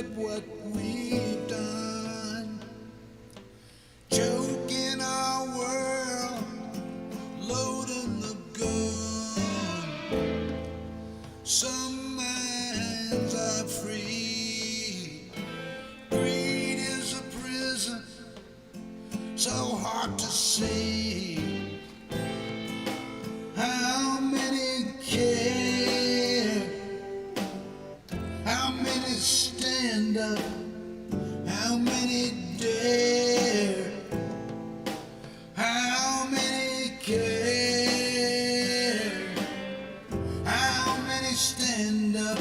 at what we've done. Choking our world, loading the gun. Some minds are free. Greed is a prison, so hard to see. How many care? How many stand up? How many dare? How many care? How many stand up?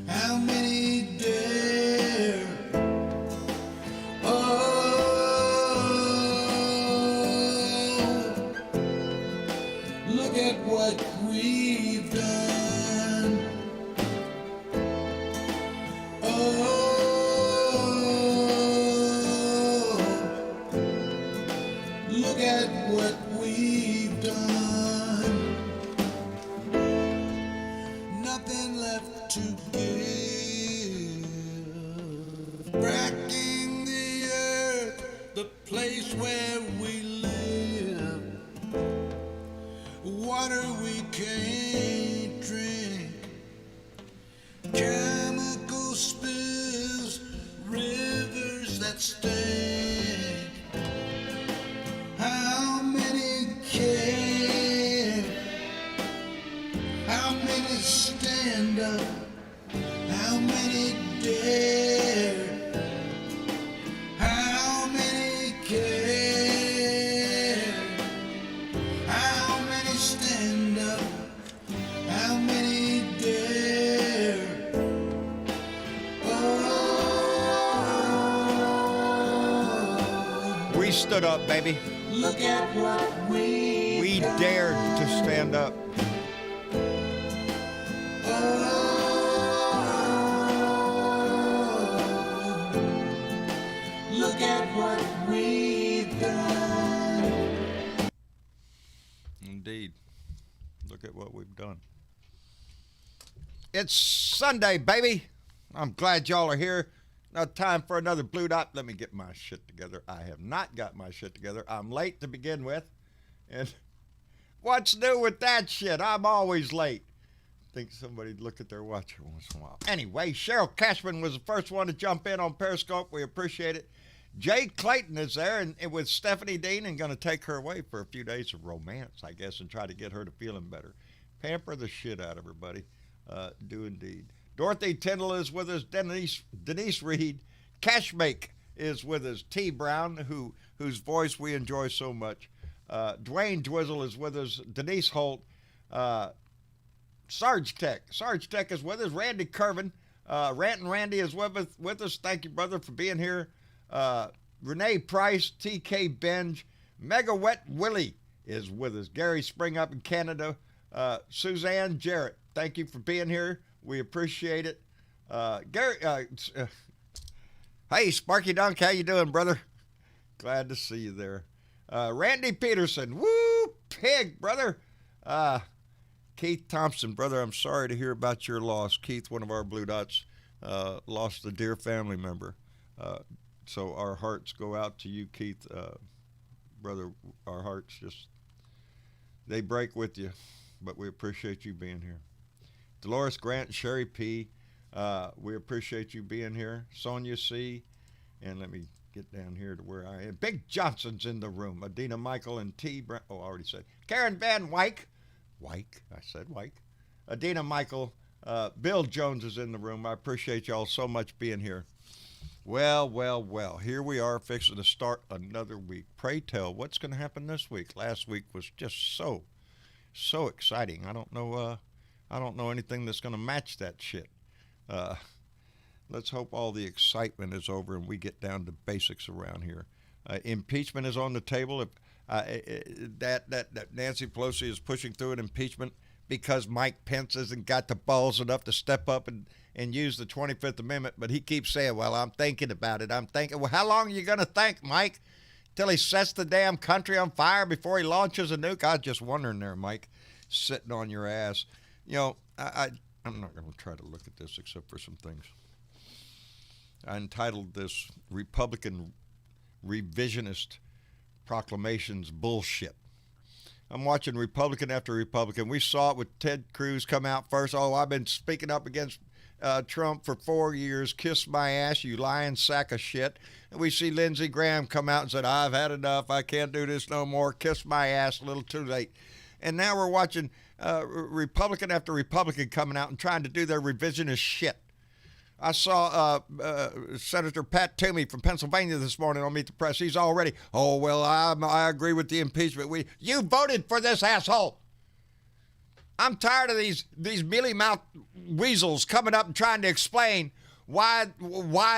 How many dare? Oh, look at what we've done. Oh, look at what we've done. Nothing left to give. Bracking the earth, the place where we live. Water we can't drink. Chemical spills, rivers that stink. How many care? How many stand up? How many dare? How many care? How many stand up? How many dare? Oh, We stood up, baby. look at what We dared to stand up. Look at what we've done. Indeed. Look at what we've done. It's Sunday, baby. I'm glad y'all are here. Now, time for another Blue Dot. Let me get my shit together. I have not got my shit together. I'm late to begin with. And what's new with that shit? I'm always late. I think somebody look at their watch every once in a while. Anyway, Cheryl Cashman was the first one to jump in on Periscope. We appreciate it. Jay Clayton is there and with Stephanie Dean and going to take her away for a few days of romance, I guess, and try to get her to feeling better. Pamper the shit out of her, buddy. Do indeed. Dorothy Tyndall is with us. Denise Reed. Cashmake is with us. T. Brown, whose voice we enjoy so much. Dwayne Dwizzle is with us. Denise Holt. Sarge Tech. Sarge Tech is with us. Randy Curvin. Rantin' Randy is with us. Thank you, brother, for being here. Renee Price. TK Benj. Mega Wet Willie is with us. Gary Spring up in Canada. Suzanne Jarrett. Thank you for being here. We appreciate it. Gary, hey, Sparky Dunk, how you doing, brother? Glad to see you there. Randy Peterson, woo, pig, brother. Keith Thompson, brother, I'm sorry to hear about your loss. Keith, one of our Blue Dots, lost a dear family member. So our hearts go out to you, Keith. Brother, our hearts just, they break with you, but we appreciate you being here. Dolores Grant and Sherry P., we appreciate you being here. Sonia C., and let me get down here to where I am. Big Johnson's in the room. Adina Michael and T. Brown. Oh, I already said. Karen Van Wyke. Wyke. I said Wyke. Adina Michael. Bill Jones is in the room. I appreciate y'all so much being here. Well. Here we are fixing to start another week. Pray tell, what's going to happen this week? Last week was just so exciting. I don't know anything that's going to match that shit. Let's hope all the excitement is over and we get down to basics around here. Impeachment is on the table. That Nancy Pelosi is pushing through an impeachment because Mike Pence hasn't got the balls enough to step up and use the 25th Amendment, but he keeps saying, well, I'm thinking about it. I'm thinking. Well, how long are you going to think, Mike? Till he sets the damn country on fire before he launches a nuke? I was just wondering there, Mike, sitting on your ass. You know, I'm not going to try to look at this except for some things. I entitled this Republican revisionist proclamations bullshit. I'm watching Republican after Republican. We saw it with Ted Cruz come out first. Oh, I've been speaking up against Trump for 4 years. Kiss my ass, you lying sack of shit. And we see Lindsey Graham come out and said, I've had enough. I can't do this no more. Kiss my ass, a little too late. And now we're watching Republican after Republican coming out and trying to do their revisionist shit. I saw Senator Pat Toomey from Pennsylvania this morning on Meet the Press. He's already, oh, well, I agree with the impeachment. You voted for this asshole. I'm tired of these mealy-mouthed weasels coming up and trying to explain why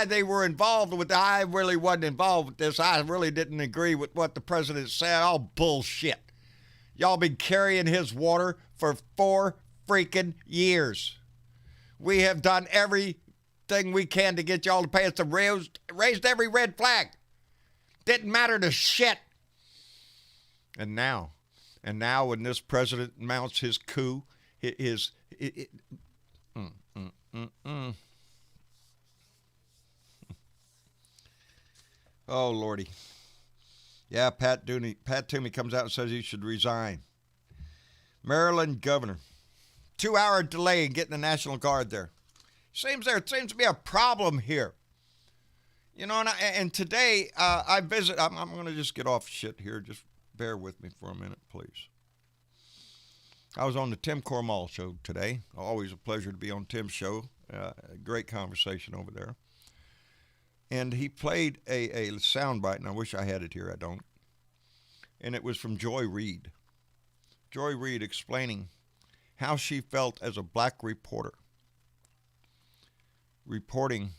they were involved with it. I really wasn't involved with this. I really didn't agree with what the president said. All bullshit. Y'all been carrying his water for 4 freaking years. We have done everything we can to get y'all to pay us. Raised every red flag. Didn't matter to shit. And now when this president mounts his coup, Oh, Lordy. Yeah, Pat Toomey comes out and says he should resign. Maryland governor. 2-hour delay in getting the National Guard there. Seems to be a problem here. You know, and today I visit. I'm going to just get off shit here. Just bear with me for a minute, please. I was on the Tim Cormall show today. Always a pleasure to be on Tim's show. Great conversation over there. And he played a soundbite, and I wish I had it here. I don't. And it was from Joy Reid. Joy Reid explaining how she felt as a black reporter, reporting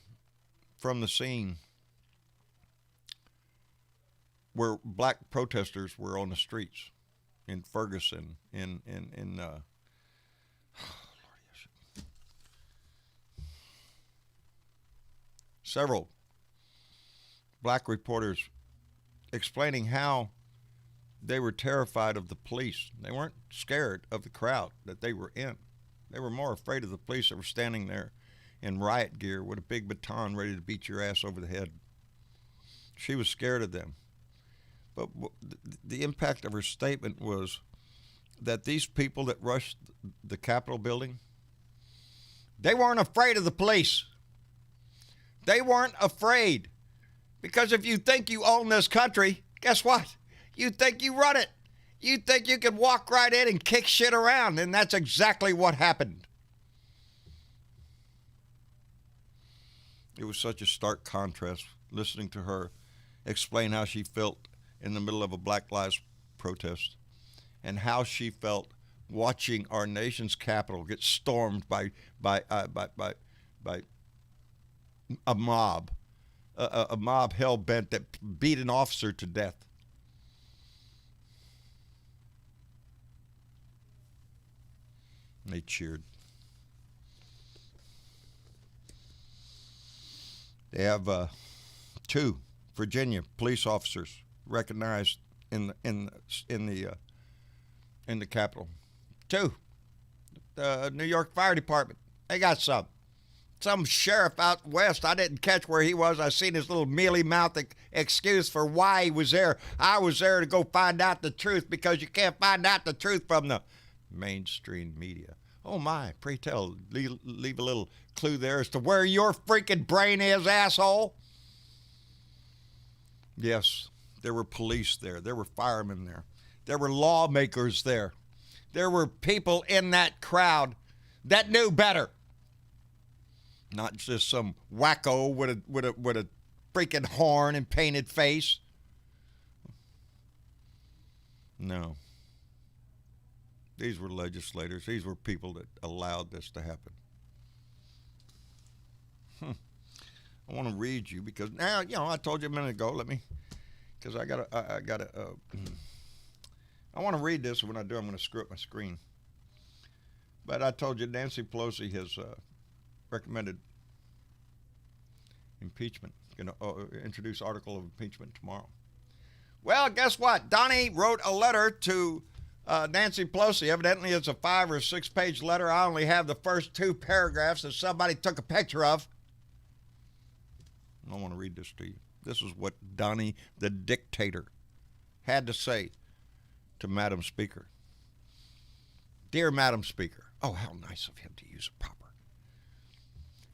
from the scene where black protesters were on the streets in Ferguson, several black reporters explaining how they were terrified of the police. They weren't scared of the crowd that they were in. They were more afraid of the police that were standing there in riot gear with a big baton ready to beat your ass over the head. She was scared of them. But the impact of her statement was that these people that rushed the Capitol building, they weren't afraid of the police. They weren't afraid. Because if you think you own this country, guess what? You think you run it. You think you can walk right in and kick shit around, and that's exactly what happened. It was such a stark contrast listening to her explain how she felt in the middle of a Black Lives protest and how she felt watching our nation's capital get stormed by a mob hell-bent that beat an officer to death. And they cheered. They have 2 Virginia police officers recognized in the Capitol. 2. The New York Fire Department. They got some sheriff out west. I didn't catch where he was. I seen his little mealy-mouthed excuse for why he was there. I was there to go find out the truth because you can't find out the truth from the mainstream media. Oh my, pray tell, leave a little clue there as to where your freaking brain is, asshole. Yes, there were police there. There were firemen there. There were lawmakers there. There were people in that crowd that knew better. Not just some wacko with a freaking horn and painted face. No. These were legislators. These were people that allowed this to happen. I want to read you because now, I told you a minute ago, because I want to read this. When I do, I'm going to screw up my screen. But I told you Nancy Pelosi has recommended impeachment. Going to introduce article of impeachment tomorrow. Well, guess what? Donnie wrote a letter to Nancy Pelosi. Evidently, it's a 5 or 6 page letter. I only have the first 2 paragraphs that somebody took a picture of. I want to read this to you. This is what Donnie the dictator had to say to Madam Speaker. Dear Madam Speaker, oh, how nice of him to use it proper.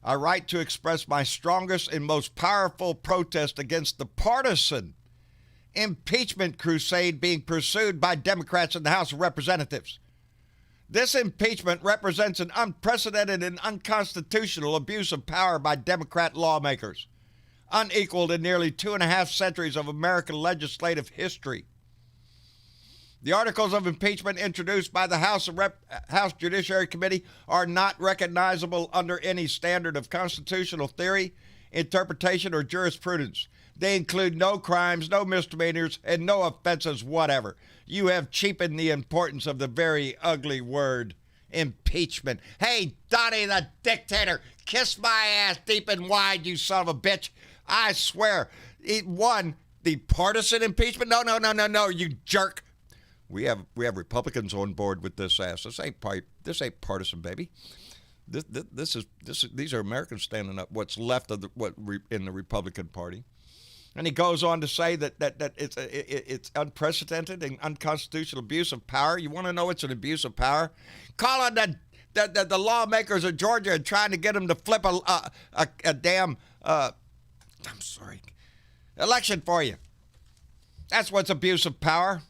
I write to express my strongest and most powerful protest against the partisan impeachment crusade being pursued by Democrats in the House of Representatives. This impeachment represents an unprecedented and unconstitutional abuse of power by Democrat lawmakers, unequaled in nearly 2.5 centuries of American legislative history. The articles of impeachment introduced by the House Judiciary Committee are not recognizable under any standard of constitutional theory, interpretation, or jurisprudence. They include no crimes, no misdemeanors, and no offenses whatever. You have cheapened the importance of the very ugly word impeachment. Hey, Donnie the dictator, kiss my ass deep and wide, you son of a bitch. I swear, it won the partisan impeachment. No, you jerk. We have Republicans on board with this ass. This ain't partisan, baby. These are Americans standing up. What's left of in the Republican Party, and he goes on to say that it's unprecedented and unconstitutional abuse of power. You want to know it's an abuse of power? Call on the lawmakers of Georgia and trying to get them to flip a damn election for you. That's what's abuse of power.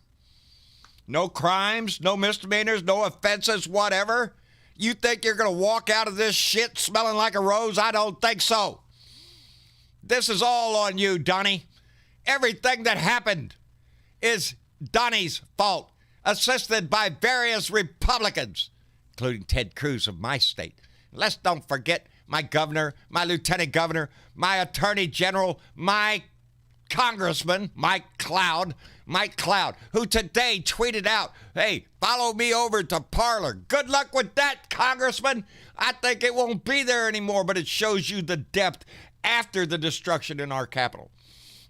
No crimes, no misdemeanors, no offenses, whatever. You think you're going to walk out of this shit smelling like a rose? I don't think so. This is all on you, Donnie. Everything that happened is Donnie's fault, assisted by various Republicans, including Ted Cruz of my state. Let's don't forget my governor, my lieutenant governor, my attorney general, my congressman, Mike Cloud, who today tweeted out, hey, follow me over to Parler. Good luck with that, Congressman. I think it won't be there anymore, but it shows you the depth after the destruction in our capital.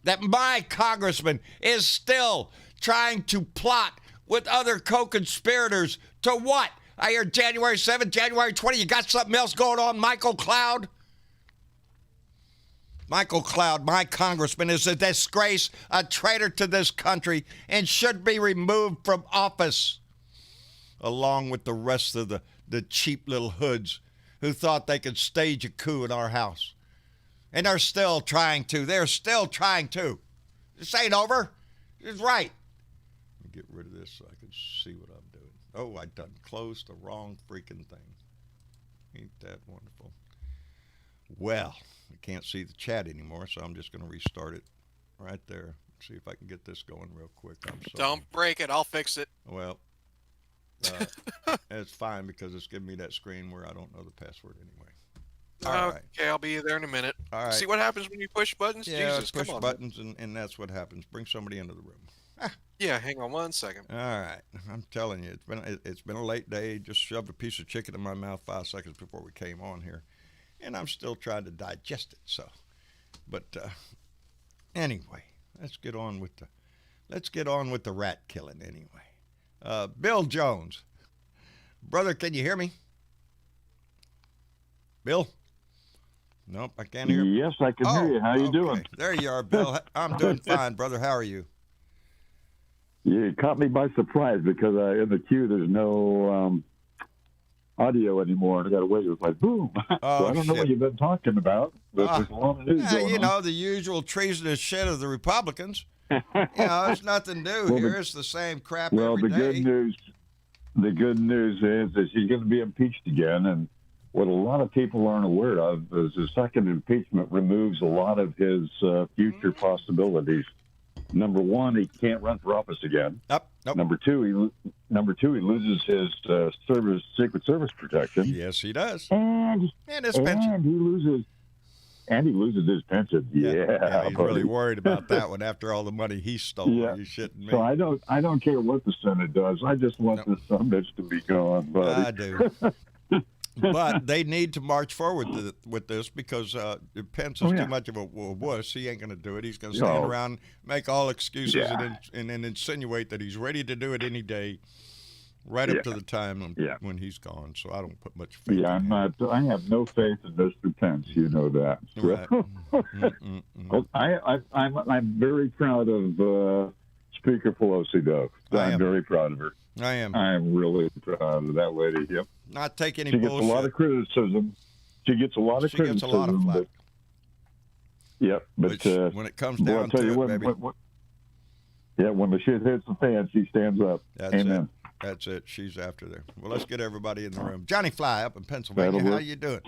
That my congressman is still trying to plot with other co-conspirators to what? I hear January 7th, January 20th. You got something else going on, Michael Cloud? Michael Cloud, my congressman, is a disgrace, a traitor to this country, and should be removed from office, along with the rest of the cheap little hoods who thought they could stage a coup in our house. And they're still trying to. They're still trying to. This ain't over. It's right. Let me get rid of this so I can see what I'm doing. Oh, I done closed the wrong freaking thing. Ain't that wonderful? Well, I can't see the chat anymore, so I'm just going to restart it right there. See if I can get this going real quick. I'm sorry. Don't break it. I'll fix it. Well, it's fine because it's giving me that screen where I don't know the password anyway. All right. Okay, I'll be there in a minute. All right. See what happens when you push buttons? Yeah, Jesus, push come on. buttons, and that's what happens. Bring somebody into the room. Yeah, hang on one second. All right. I'm telling you, it's been a late day. Just shoved a piece of chicken in my mouth 5 seconds before we came on here. And I'm still trying to digest it. So, but anyway, let's get on with the rat killing anyway. Bill Jones, brother, can you hear me? Bill? Nope, I can't hear. Yes, I can hear you. How you doing? There you are, Bill. I'm doing fine, brother. How are you? You caught me by surprise because in the queue there's no audio anymore, and I got to wait. It was like boom. Oh, so I don't know what you've been talking about, but there's a lot of news going on. know, the usual treasonous shit of the Republicans. There's nothing new here. It's the same crap every day. The good news is that she's going to be impeached again, and what a lot of people aren't aware of is the second impeachment removes a lot of his future possibilities. Number one, he can't run for office again. Nope. Number two, he loses his Secret Service protection. Yes, he does. And his pension. And he loses his pension. Yeah, he's really worried about that one after all the money he stole. Yeah. You shitting me? So I don't care what the Senate does. I just want the summits to be gone, buddy. I do. But they need to march forward with this because Pence is too much of a wuss. He ain't going to do it. He's going to stand around, make all excuses, and then insinuate that he's ready to do it any day. right up to the time Yeah. when he's gone. So I don't put much faith. Yeah, in I'm him. not. I have no faith in Mr. Pence. You know that. Right. Well, I'm very proud of Speaker Pelosi, though. I'm very proud of her. I am. I'm really proud of that lady. Yep. Not take any She gets bullshit. a lot of criticism. She gets a lot of She criticism. gets a lot of flack. But, yep. But Which, when it comes boy, I'll down tell to you it, what, baby. when the shit hits the fan, she stands up. That's Amen. it. That's it. She's after there. Well, let's get everybody in the room. Johnny Fly up in Pennsylvania. That'll How work. you doing?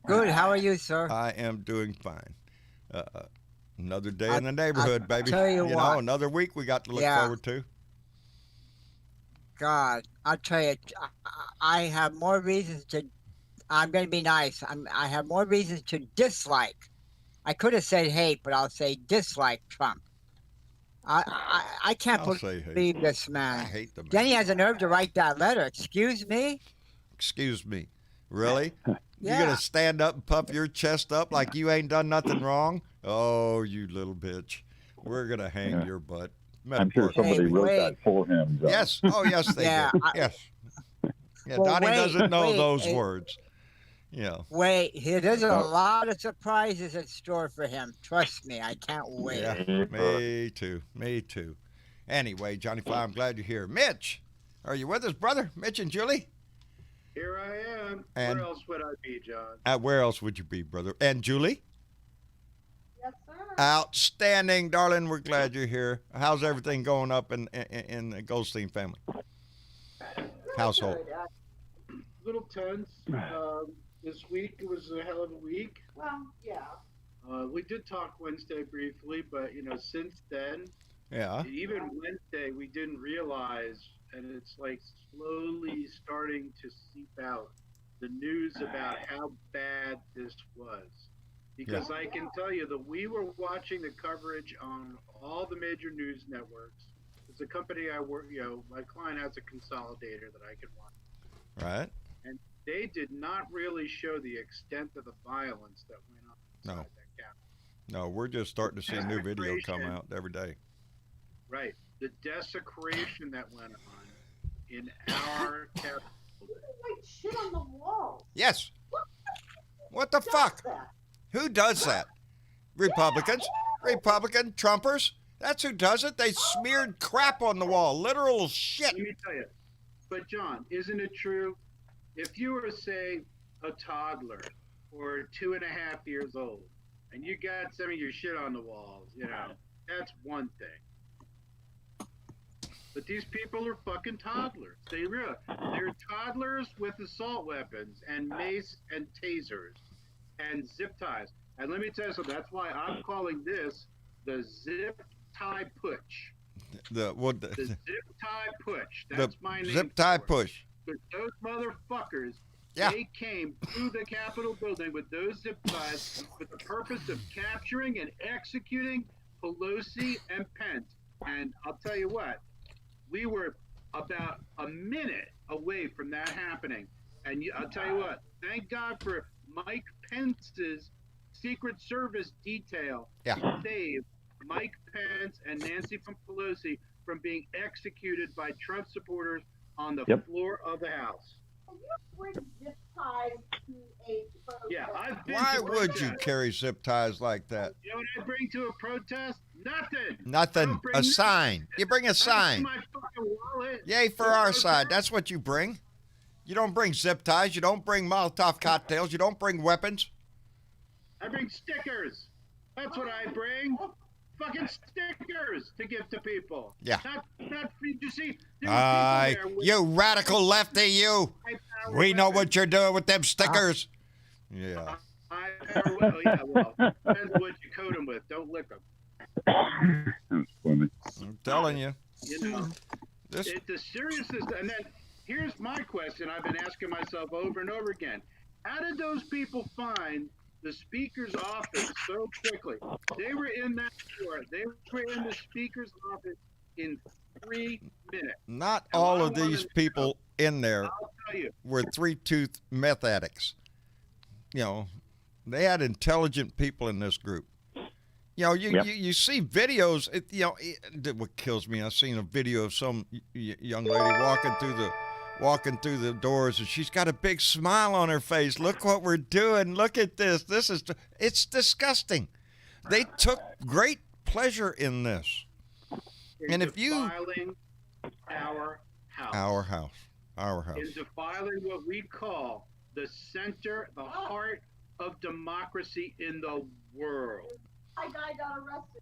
Good. How are you, sir? I am doing fine. Another day in the neighborhood, baby. tell you know, what. another week we got to look Yeah. forward to. God, I'll tell you, I have more reasons to. I'm going to be nice. I have more reasons to dislike. I could have said hate, but I'll say dislike Trump. I can't I'll say hate. believe this I man. hate the man. Then he has the nerve to write that letter. Excuse me? Excuse me. Really? You're Yeah. going to stand up and puff your chest up like you ain't done nothing wrong? Oh, you little bitch. We're going to hang your butt. I'm sure somebody Hey, wrote wait. that for him, John. Yes. Oh, yes, they Yeah, did. Yes. Yeah, Well, Donnie wait, doesn't know wait, those hey. words. Yeah. Wait, there's a lot of surprises in store for him. Trust me, I can't wait. Yeah. Me too. Me too. Anyway, Johnny Fly, I'm glad you're here. Mitch, are you with us, brother? Mitch and Julie? Here I am. And- Where else would I be, John? Where else would you be, brother? And Julie? Yes, sir. Outstanding, darling. We're glad you're here. How's everything going up in the Goldstein family household? Good. Little tense. This week it was a hell of a week. Well, yeah. We did talk Wednesday briefly, but since then, Yeah. even Wednesday, we didn't realize, and it's like slowly starting to seep out the news about how bad this was. Because I can tell you that we were watching the coverage on all the major news networks. It's a company I work, my client has a consolidator that I can watch. Right? And they did not really show the extent of the violence that went on inside that Capitol. No, we're just starting to see new video come Desecration. out every day. Right. The desecration that went on in our Capitol. Like shit on the walls. Yes. What the fuck? That. Who does that? Republicans? Republican Trumpers? That's who does it. They smeared crap on the wall. Literal shit. Let me tell you. But John, isn't it true? If you were, say, a toddler or 2.5 years old, and you got some of your shit on the walls, that's one thing. But these people are fucking toddlers. They're toddlers with assault weapons and mace and tasers and zip ties. And let me tell you something. That's why I'm calling this the zip tie putsch. The zip tie putsch. That's my name. zip tie for it. push. But those motherfuckers, Yeah. they came to the Capitol building with those zip ties with the purpose of capturing and executing Pelosi and Pence. And I'll tell you what, we were about a minute away from that happening. And I'll tell you what, thank God for Mike Pence's Secret Service detail Yeah. to save Mike Pence and Nancy Pelosi from being executed by Trump supporters on the Yep. floor of the House. Can you bring zip ties to a protest? Yeah, I've been Why to would you protests. carry zip ties like that? You know what I bring to a protest? Nothing. I Nothing. don't bring A nothing. sign. You bring a I don't sign. bring my fucking wallet. Yay for our side. That's what you bring. You don't bring zip ties. You don't bring Molotov cocktails. You don't bring weapons. I bring stickers. That's what I bring. Fucking stickers to give to people. Yeah. Not for you to see. There were people there with You radical lefty, you. high-powered We know weapons. what you're doing with them stickers. Yeah. Well, depends what you coat them with. Don't lick them. That's funny. I'm telling you. This. The seriousness, and then here's my question I've been asking myself over and over again. How did those people find the speaker's office so quickly? They were in that door. They were in the speaker's office in 3 minutes. Not Now, all I of wanna these know- people in there I'll tell you. were three-tooth meth addicts. They had intelligent people in this group. You know, you, Yep. you see videos. What kills me, I've seen a video of some young lady walking through the doors, and she's got a big smile on her face. Look what we're doing. Look at this. It's disgusting. They took great pleasure in this. And if you defiling our house, our house, in defiling what we call the center, the heart of democracy in the world. My guy got arrested.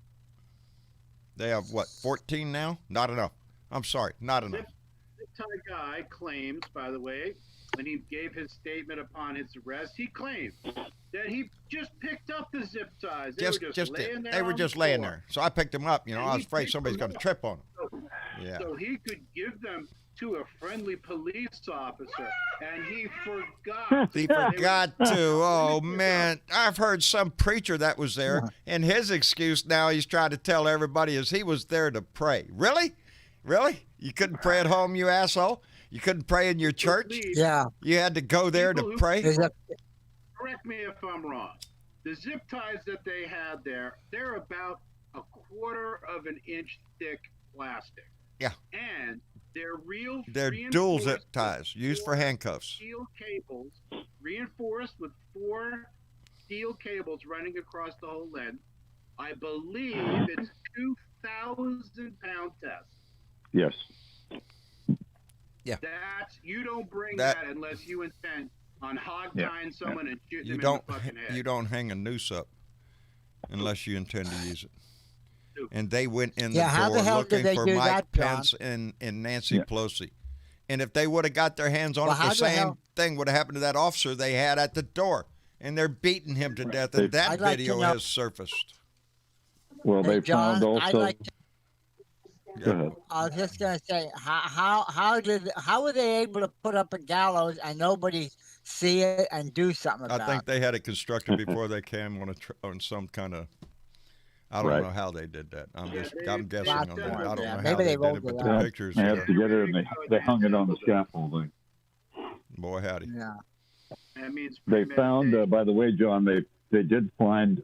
they have what, 14 now? Not enough. I'm sorry, not enough. This guy claims, by the way, when he gave his statement upon his arrest, he claimed that he just picked up the zip ties. They were just laying there. They were on just the laying floor. there. So I picked them up. You know, And I he was afraid picked somebody's them going to up. trip on them. So, Yeah. so he could give them to a friendly police officer, and he forgot. He They were- forgot to. Oh, man. I've heard some preacher that was there, and his excuse now he's trying to tell everybody is he was there to pray. Really? Really? You couldn't pray at home, you asshole? You couldn't pray in your church? Please, Yeah. You had to go there to People who- pray? There's a, correct me if I'm wrong. The zip ties that they had there, they're about a quarter of an inch thick plastic. Yeah. And they're They're dual reinforced zip with ties used for four handcuffs. Steel cables, reinforced with 4 steel cables running across the whole length. I believe it's 2,000-pound test. Yes. You don't bring That- that unless you intend on hog tying someone and shooting You them don't in the fucking head. you don't hang a noose up unless you intend to use it. And they went in the Yeah, how door the hell looking did they for do Mike that, John? Pence and Nancy Yeah. Pelosi. And if they would have got their hands on Well, it, how the the same hell- thing would have happened to that officer they had at the door. And they're beating him to death. They- And that I'd like to video know- has surfaced. Well, Hey, they John, found I'd also. like to, Go ahead. I was just gonna say, how were they able to put up a gallows and nobody see it and do something about I think it? they had it constructed before they came on some kind of. I don't Right. know how they did that. I'm Yeah, guessing they- on they- that. I don't yeah, know maybe how they they did rolled it, but it the out. pictures. They had together and they hung it on the scaffolding. Boy, howdy. Yeah. That means They found, premeditation. by the way, John, they did find,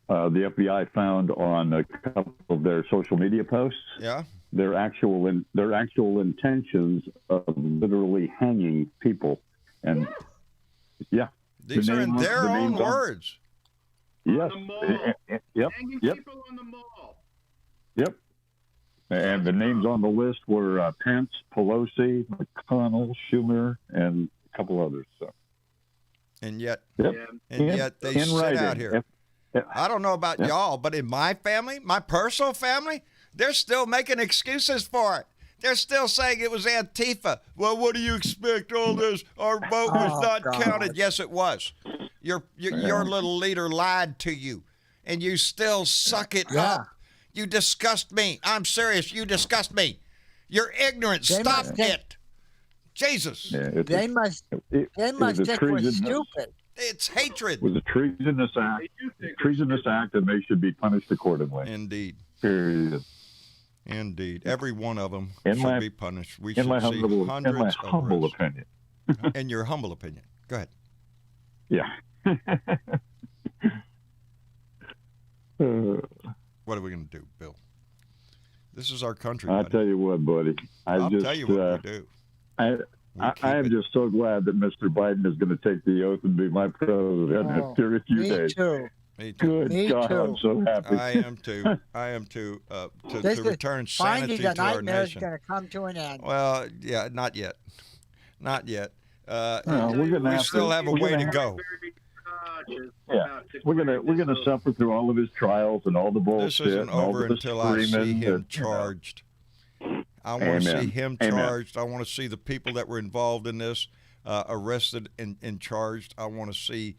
the FBI found on a couple of their social media posts Yeah. their actual intentions of literally hanging people, and yeah, These The are in name- their the own names on- words. yes, the mall. yep, Hanging yep, people on the mall. yep. And the names on the list were Pence, Pelosi, McConnell, Schumer, and a couple others. So, And yet, yep. Yeah. and yet they in sit writing. out here. I don't know about Yeah. y'all, but in my family, my personal family, they're still making excuses for it. They're still saying it was Antifa. Well, what do you expect? All this, our vote was Oh, not God. counted. Yes, it was. Your little leader lied to you, and you still suck it Yeah. up. You disgust me. I'm serious. You disgust me. You're ignorant. They Stop must think- it. Jesus. Yeah, it, They must it they was must a think we're treasonous- stupid. It's hatred. was a treasonous act. They do think Treasonous we're act, and they should be punished accordingly. Indeed. Period. Indeed. Every one of them In should my- be punished. We In should my see humble, hundreds of humble arrests. opinion. In your humble opinion. Go ahead. Yeah. What are we going to do, Bill? This is our country, I'll buddy. tell you what, buddy. I'll tell you what we do. We keep I am it- just so glad that Mr. Biden is going to take the oath and be my president Oh, after a few Me days. too. Me too. Good Me God, too. I'm so happy. I am too. I am too. This To is return sanity Finding the to our nightmare is nation. going to come to an end. Well, yeah, not yet. Not yet. Well, we're gonna we have still to- have a we're way gonna to have- go. very cautious Yeah. about We're gonna declaring this suffer through all of his trials and all the bullshit. This isn't and all over the until I see screaming him and, charged. I want to see Amen. him Amen. charged. I want to see the people that were involved in this arrested and charged. I want to see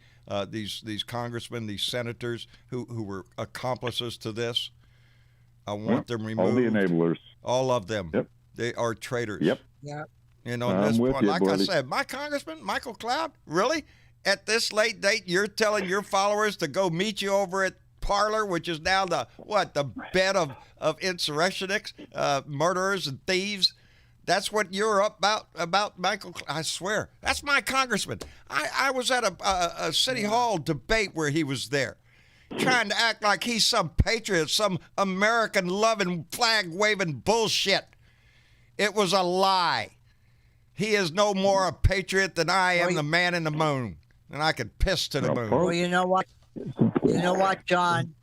these congressmen, these senators who were accomplices to this. I want them removed. all the enablers. All of them. Yep. They are traitors. Yep. Yeah. And on I'm this with point, you, like I buddy. said, my congressman, Michael Cloud, really? At this late date, you're telling your followers to go meet you over at Parlor, which is now the bed of insurrectionists, murderers and thieves. That's what you're up about Michael. I swear, that's my congressman. I was at a city hall debate where he was there, trying to act like he's some patriot, some American-loving, flag-waving bullshit. It was a lie. He is no more a patriot than I am the man in the moon. And I could piss to the moon. Well, you know what? You know what, John?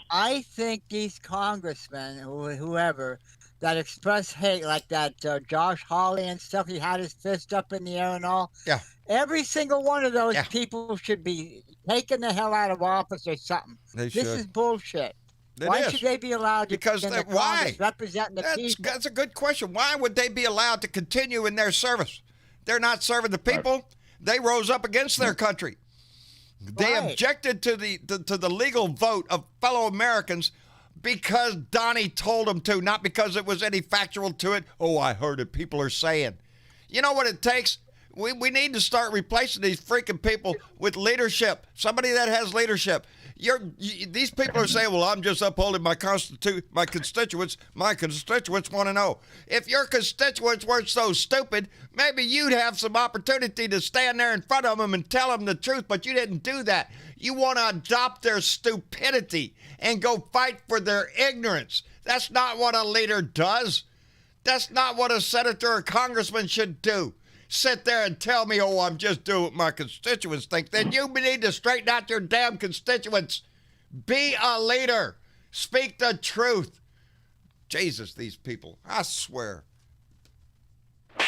I think these congressmen, whoever, that express hate, like that Josh Hawley and stuff, he had his fist up in the air and all. Yeah. Every single one of those Yeah. people should be taken the hell out of office or something. They This should. is bullshit. It Why is. should they be allowed to Because be in the why? Congress representing the people? That's a good question. Why would they be allowed to continue in their service? They're not serving the people. They rose up against their country. They Right. objected to the legal vote of fellow Americans because Donnie told them to, not because it was any factual to it. Oh, I heard it. People are saying. You know what it takes? We need to start replacing these freaking people with leadership. Somebody that has leadership. These people are saying, well, I'm just upholding my constituents. My constituents want to know. If your constituents weren't so stupid, maybe you'd have some opportunity to stand there in front of them and tell them the truth, but you didn't do that. You want to adopt their stupidity and go fight for their ignorance. That's not what a leader does. That's not what a senator or congressman should do. Sit there and tell me, oh, I'm just doing what my constituents think. Then you need to straighten out your damn constituents. Be a leader. Speak the truth. Jesus, these people, I swear.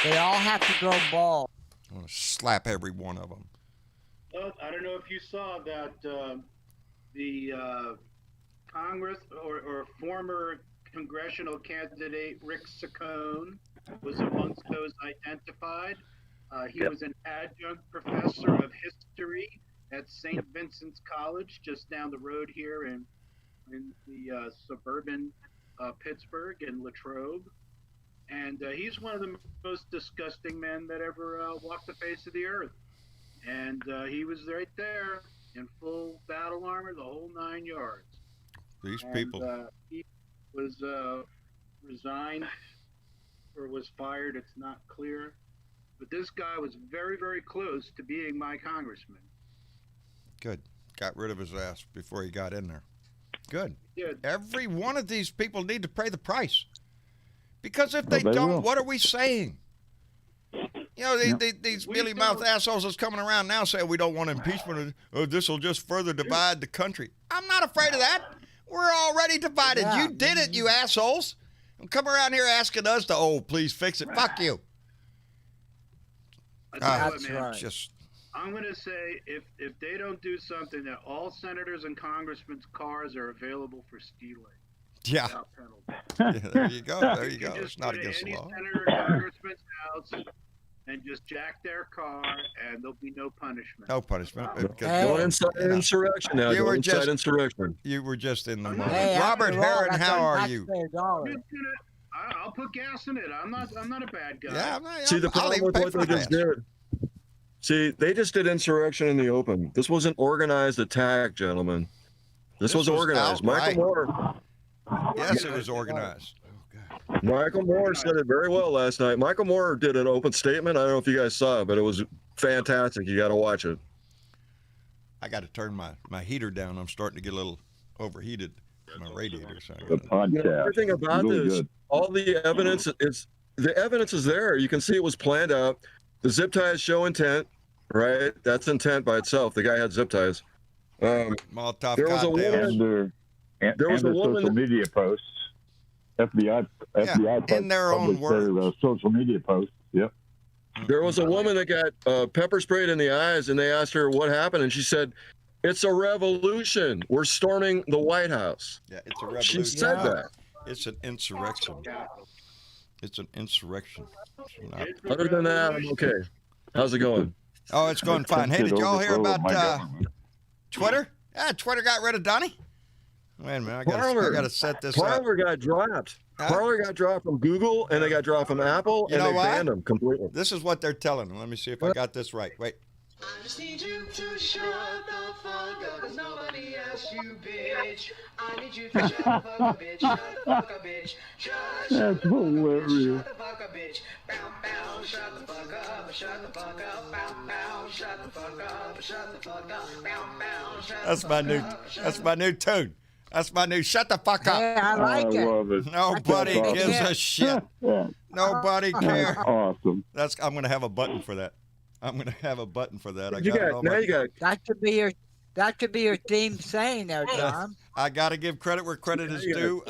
They all have to grow bald. I want to slap every one of them. Well, I don't know if you saw that the Congress or former congressional candidate Rick Saccone was amongst those identified. He was an adjunct professor of history at St. Vincent's College, just down the road here in the suburban Pittsburgh in Latrobe. And he's one of the most disgusting men that ever walked the face of the earth. And he was right there in full battle armor, the whole 9 yards. These people. He was resigned or was fired. It's not clear. But this guy was very, very close to being my congressman. Good. Got rid of his ass before he got in there. Good. Yeah. Every one of these people need to pay the price. Because if they Well, they don't, will. what are we saying? You know, these mealy-mouthed assholes that's coming around now saying we don't want impeachment. Oh, this will just further divide the country. I'm not afraid of that. We're already divided. Yeah. You did it, you assholes. Don't come around here asking us to, oh, please fix it. Fuck you. I tell you what, That's man, right. Just I'm going to say if they don't do something, that all senators and congressmen's cars are available for stealing yeah. without penalty. Yeah, there you go. There you You go. just It's not go to against the any law. senator or congressman's house and just jack their car, and there'll be no punishment. No punishment. Hey. Going inside insurrection now. You were Going inside just- insurrection. You were just in the moment. Hey, Robert after all, Herron, that's how on are you? taxpayer dollars. Just gonna- I'll put gas in it. I'm not a bad guy. Yeah, See, the I'll problem even with pay what for they just that. did. See, they just did insurrection in the open. This was an organized attack, gentlemen. This was organized. outright. Michael Moore. Yes, it was organized. Michael Moore said it very well last night. Michael Moore did an open statement. I don't know if you guys saw it, but it was fantastic. You got to watch it. I got to turn my heater down. I'm starting to get a little overheated. My radiator. So I The gotta- podcast. Everything about Really this, good. all the evidence is there. You can see it was planned out. The zip ties show intent, right? That's intent by itself. The guy had zip ties. Molotov There was a cocktails. woman- And There was and a the woman social that- media posts. FBI in their own published their, words. social media posts. Yep. There was a woman that got pepper sprayed in the eyes, and they asked her what happened, and she said, "It's a revolution. We're storming the White House." Yeah, it's a She revolution. said that. It's an insurrection. It's an insurrection. It's not- Other than that, I'm okay. How's it going? Oh, it's going fine. Hey, did y'all hear about Twitter? Yeah, Twitter got rid of Donnie. Wait a minute, I gotta set this up. Parler got dropped. Huh? Parler got dropped from Google, and they got dropped from Apple, You and know they why? banned them completely. This is what they're telling them. Let me see if I got this right. Wait. I just need you to shut the fuck up, cause nobody asked you, bitch. I need you to shut the fuck up, bitch. Shut the fuck up, bitch. That's hilarious. Shut the fuck up, bitch. Bow, bow, shut the fuck up, shut the fuck up, bow, bow, shut the fuck up, shut the fuck up, bow, bow, shut That's the my fuck new. up. That's my new tune. That's my new. Shut the fuck up. Hey, I like I it. love it. Nobody That's gives awesome. a shit. Yeah, Nobody cares. that's awesome. I'm gonna have a button for that. I'm gonna have a button for that. You got now. You got That could be your theme saying there, John. I got to give credit where credit is due.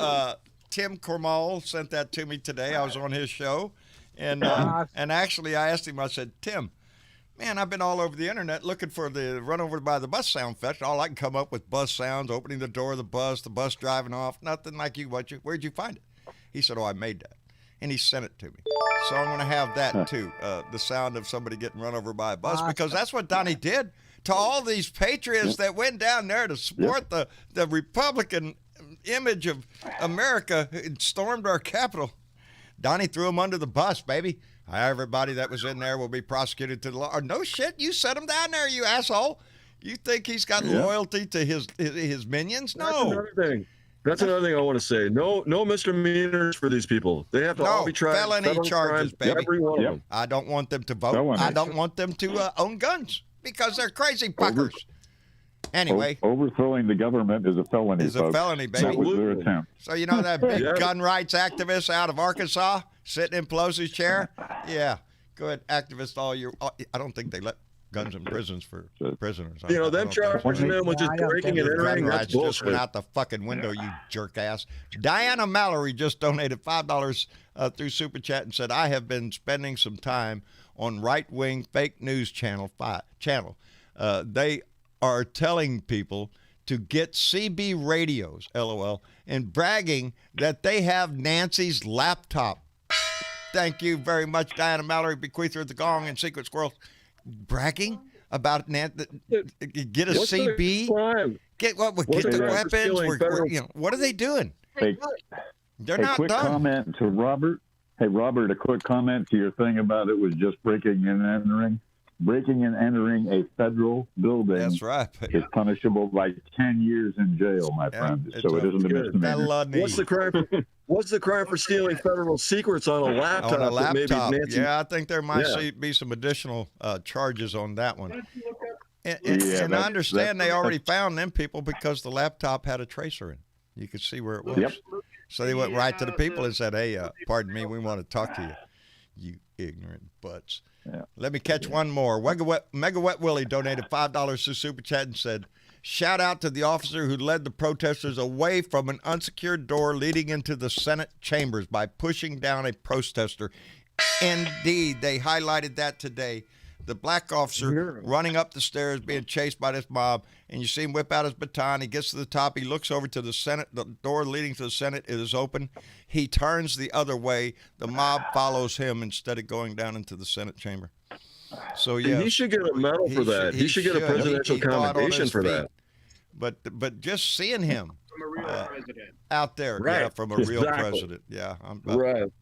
Tim Cormal sent that to me today. I was on his show, and actually I asked him. I said, Tim, man, I've been all over the internet looking for the run over by the bus sound fetch. All I can come up with bus sounds, opening the door of the bus driving off. Nothing like you. Where'd you find it? He said, oh, I made that. And he sent it to me. So I'm going to have that too, the sound of somebody getting run over by a bus, because that's what Donnie did to all these patriots that went down there to support the Republican image of America and stormed our Capitol. Donnie threw them under the bus, baby. Everybody that was in there will be prosecuted to the law. No shit, you set him down there, you asshole. You think he's got loyalty to his minions? That's No. another thing. That's another thing I want to say. No misdemeanors for these people. They have to all be tried. Felony charges, baby. Every one of them. I don't want them to vote. Felony. I don't want them to own guns because they're crazy fuckers. Anyway, Overthrowing the government is a felony. It's a folks. felony, baby. That was their attempt. so you know that big Yeah. gun rights activist out of Arkansas sitting in Pelosi's chair? Yeah. Go ahead, activists all year. I don't think they let guns in prisons for prisoners. You know, I them don't think so. charging them with just I don't breaking think and Gun entering, that's rights just bullshit. went out the fucking window, you jerk ass. Diana Mallory just donated $5 through Super Chat and said, I have been spending some time on right-wing fake news channel. They are telling people to get CB radios, LOL, and bragging that they have Nancy's laptop. Thank you very much, Diana Mallory, bequeather of the Gong and Secret Squirrel. Bragging about get a What's the CB, crime? get What's the the crime for weapons. stealing federal- What are they doing? They're Hey, not quick done. comment to Robert. Hey, Robert, a quick comment to your thing about it was just breaking and entering. Breaking and entering a federal building That's right. is punishable by 10 years in jail, my Yeah, friend. it's So it isn't a good. misdemeanor. Felony. What's the crime? What's the crime for stealing federal secrets on a laptop? on a that maybe laptop? Nancy, Yeah, I think there might Yeah. be some additional charges on that one. Why don't you look up And Yeah, I that's- understand they that's- already found them people because the laptop had a tracer in. You could see where it was. Yep. So they went right to the people and said, hey, pardon me, we want to talk to you, you ignorant butts. Yeah. Let me catch one more. Mega Wet Willie donated $5 to Super Chat and said, shout out to the officer who led the protesters away from an unsecured door leading into the Senate chambers by pushing down a protester. Indeed, they highlighted that today. The black officer running up the stairs, being chased by this mob, and you see him whip out his baton. He gets to the top. He looks over to the Senate. The door leading to the Senate is open. He turns the other way. The mob follows him instead of going down into the Senate chamber. So yeah, He should get a medal for that. He should get a presidential He thought on commendation his for feet. that. But just seeing him from a real president. out there, Right. yeah, from a real Exactly. president, yeah. Right.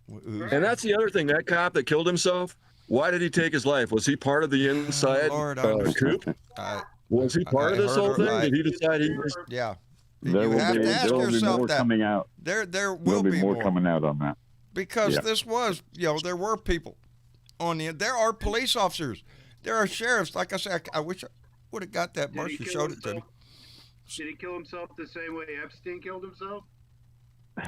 And that's the other thing. That cop that killed himself, why did he take his life? Was he part of the inside Lord, I understand. coup? I- Was he part of I this heard whole it thing? right. Did he decide he was? Yeah. There You will have be, to ask there will be yourself more that. coming out. There will There'll be more more. coming out on that. Because Yeah. this was, there were people on there are police officers, there are sheriffs. Like I said, I wish I would have got that. Did he Marcia kill showed it to me. himself? Did he kill himself the same way Epstein killed himself?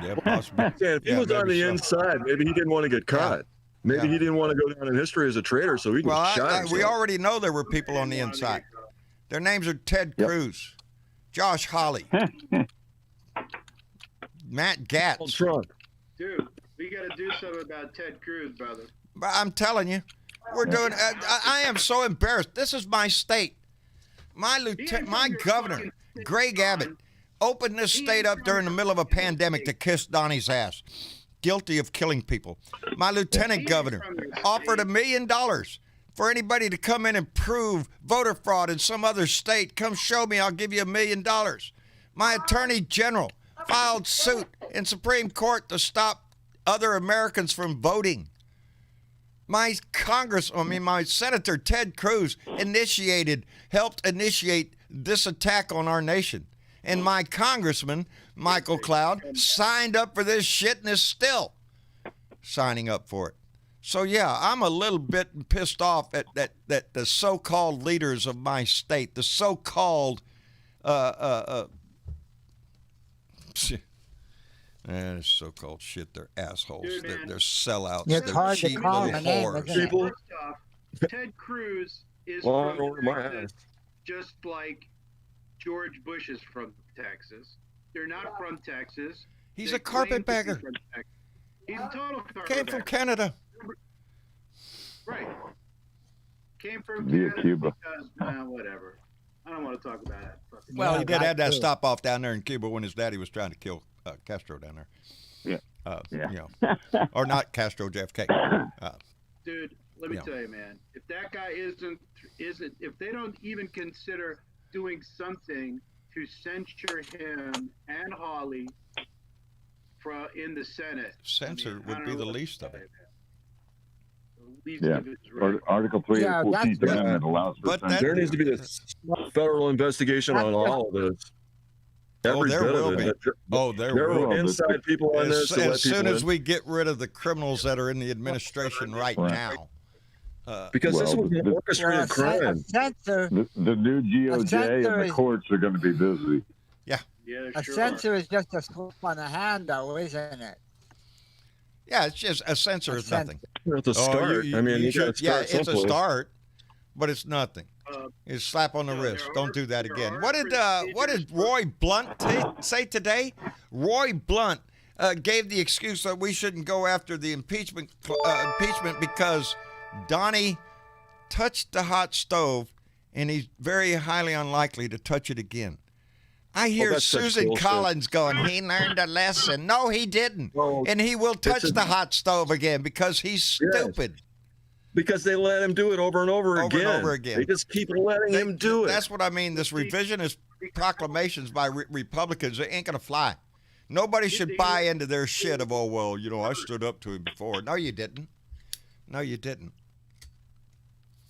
Yeah, possibly. Yeah, if he Yeah, was on maybe the so. inside, maybe he didn't want to get caught. Maybe Yeah. he didn't want to go down in history as a traitor, so he Well, just shot we himself. already know there were people on the inside. Their names are Ted Cruz, Josh Hawley, Matt Donald Gatz. Trump. Dude, we got to do something about Ted Cruz, brother. But I'm telling you, we're doing. I am so embarrassed. This is my state. My lieutenant, my governor, Greg Abbott, opened this state up during the middle of a pandemic to kiss Donnie's ass, guilty of killing people. My lieutenant governor offered $1 million for anybody to come in and prove voter fraud in some other state. Come show me, I'll give you $1 million. My attorney general filed suit in Supreme Court to stop other Americans from voting. My Senator Ted Cruz helped initiate this attack on our nation. And my congressman, Michael Cloud, signed up for this shit and is still signing up for it. So, yeah, I'm a little bit pissed off at the so-called leaders of my state, the so-called so-called shit. They're assholes. Dude, They're sellouts. It's They're hard to cheap call little them a name, whores. isn't it? People, First off, Ted Cruz is well, from my Texas, just like George Bush is from Texas. They're not from Texas. He's They a claim to be carpetbagger. from Texas. He's a total carpetbagger. Came from Canada. Right. Came from Via Canada Cuba. because, whatever. I don't want to talk about it. Fucking Well, Yeah, he did that have that too. stop off down there in Cuba when his daddy was trying to kill Castro down there. Yeah. Yeah. You know, or not Castro, JFK. Dude, let me Yeah. tell you, man. If that guy isn't, if they don't even consider doing something to censure him and Hawley in the Senate, Censor I would don't be know the what to least of say, it. man. The least Yeah. of it's right. Article 3 Yeah, of the 14th that's- Amendment allows for But that- censorship. there needs to be this federal investigation on all of this. Every there bit will of be. it. Oh, there There will were be. inside people on this to let As soon people as in. we get rid of the criminals that are in the administration right Right. now. Because this Well, was an the- orchestrated A crime. censor, The new GOJ censor and the is- courts are going to be busy. Yeah, a sure. censor is just a slap on the hand, though, isn't it? Yeah, it's just a censor A is censor. nothing. It's a start. I mean, you got to yeah, start it's a someplace. start, but it's nothing. Uh, It's slap on the no, wrist. there Don't are- do that there again. are What did procedures for- Roy Blunt say today? Roy Blunt gave the excuse that we shouldn't go after the impeachment because Donnie touched the hot stove, and he's very highly unlikely to touch it again. I hear that's such Susan bullshit. Collins going, he learned a lesson. No, he didn't. Well, And he will touch a- the hot stove again because he's Yes. stupid. Because they let him do it over and over, Over and over again. They just keep letting him do it. That's what I mean. This revisionist proclamations by Republicans, they ain't going to fly. Nobody should buy into their shit of, oh, well, you know, I stood up to him before. No, you didn't. No, you didn't.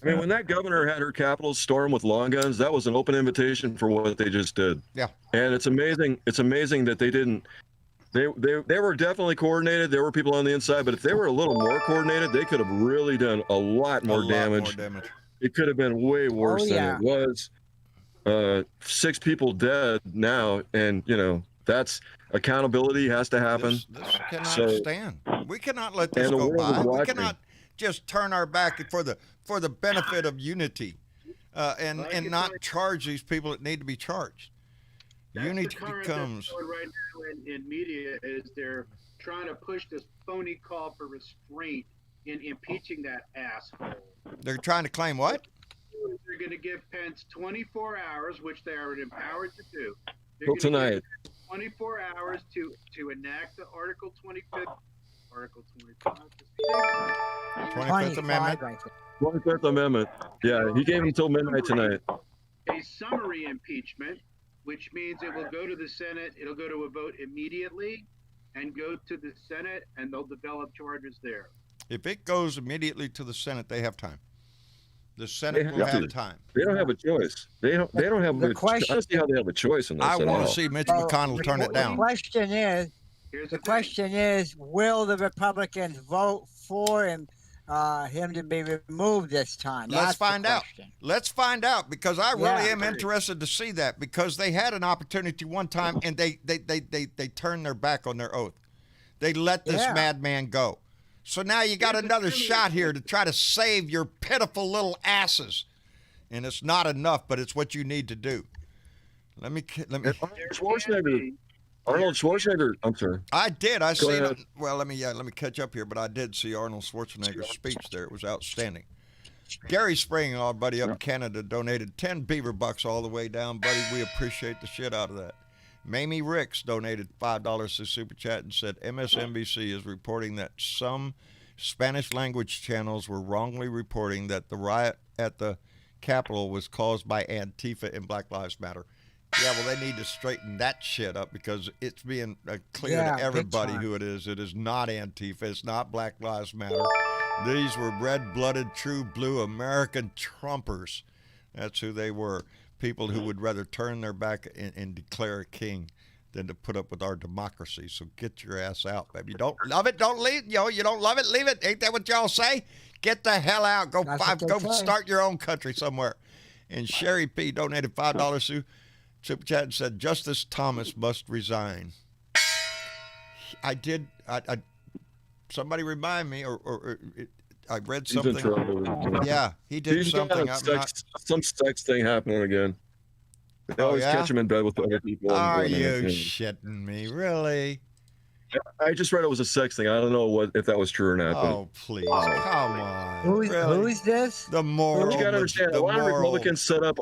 I mean, when that governor had her Capitol stormed with long guns, that was an open invitation for what they just did. Yeah. And it's amazing. It's amazing that they didn't. They were definitely coordinated. There were people on the inside, but if they were a little more coordinated, they could have really done a lot more damage. It could have been way worse yeah. than it was. 6 people dead now, and you know that's accountability has to happen. This cannot So- stand. We cannot let this And the go world is by. We watching. cannot just turn our back for the benefit of unity and not charge these people that need to be charged. That's Unity the current becomes. that's going right now in media is they're trying to push this phony call for restraint in impeaching that asshole. They're trying to claim what? They're going to give Pence 24 hours, which they are empowered to do. They're Till gonna give tonight. 24 hours to enact the Article 25th. Article 25. 25th Amendment. I think. 25th Amendment. Yeah, he gave him till midnight tonight. A summary impeachment, which means it will go to the Senate. It'll go to a vote immediately and go to the Senate, and they'll develop charges there. If it goes immediately to the Senate, they have time. The Senate will have have to. time. They don't have a choice. They don't have The a question- I don't see how they have a choice in this. I at want all. to see Mitch Well, McConnell turn it The down. question is, Here's the thing. question is, will the Republicans vote for him to be removed this time? Let's That's the find out. question. Let's find out because I really Yeah. am interested to see that because they had an opportunity one time and they turned their back on their oath. They let this Yeah. madman go. So now you got another shot here to try to save your pitiful little asses. And it's not enough, but it's what you need to do. Let me. Arnold Schwarzenegger. I'm sorry. I did. I Go seen. ahead. Well, let me catch up here. But I did see Arnold Schwarzenegger's speech there. It was outstanding. Gary Spring, our buddy up in Canada, donated 10 beaver bucks all the way down, buddy. We appreciate the shit out of that. Mamie Ricks donated $5 to Super Chat and said MSNBC is reporting that some Spanish language channels were wrongly reporting that the riot at the Capitol was caused by Antifa and Black Lives Matter. Yeah, well, they need to straighten that shit up because it's being clear Yeah, to big everybody time. who it is. It is not Antifa. It's not Black Lives Matter. These were red-blooded, true blue American Trumpers. That's who they were. People who would rather turn their back and declare a king than to put up with our democracy. So get your ass out, baby. You don't love it, don't leave. You don't love it, leave it. Ain't that what y'all say? Get the hell out. Go start your own country somewhere. And Sherry P. donated $5 super chat and said, Justice Thomas must resign. I did. Somebody remind me, I read something. He's in trouble. Yeah, he did something. Some sex thing happening again. They always catch him in bed with other people. Are you shitting me? Really? I just read it was a sex thing. I don't know if that was true or not. Oh, please. Come on. Who's this? The moral. You got to understand, a lot of Republicans set up.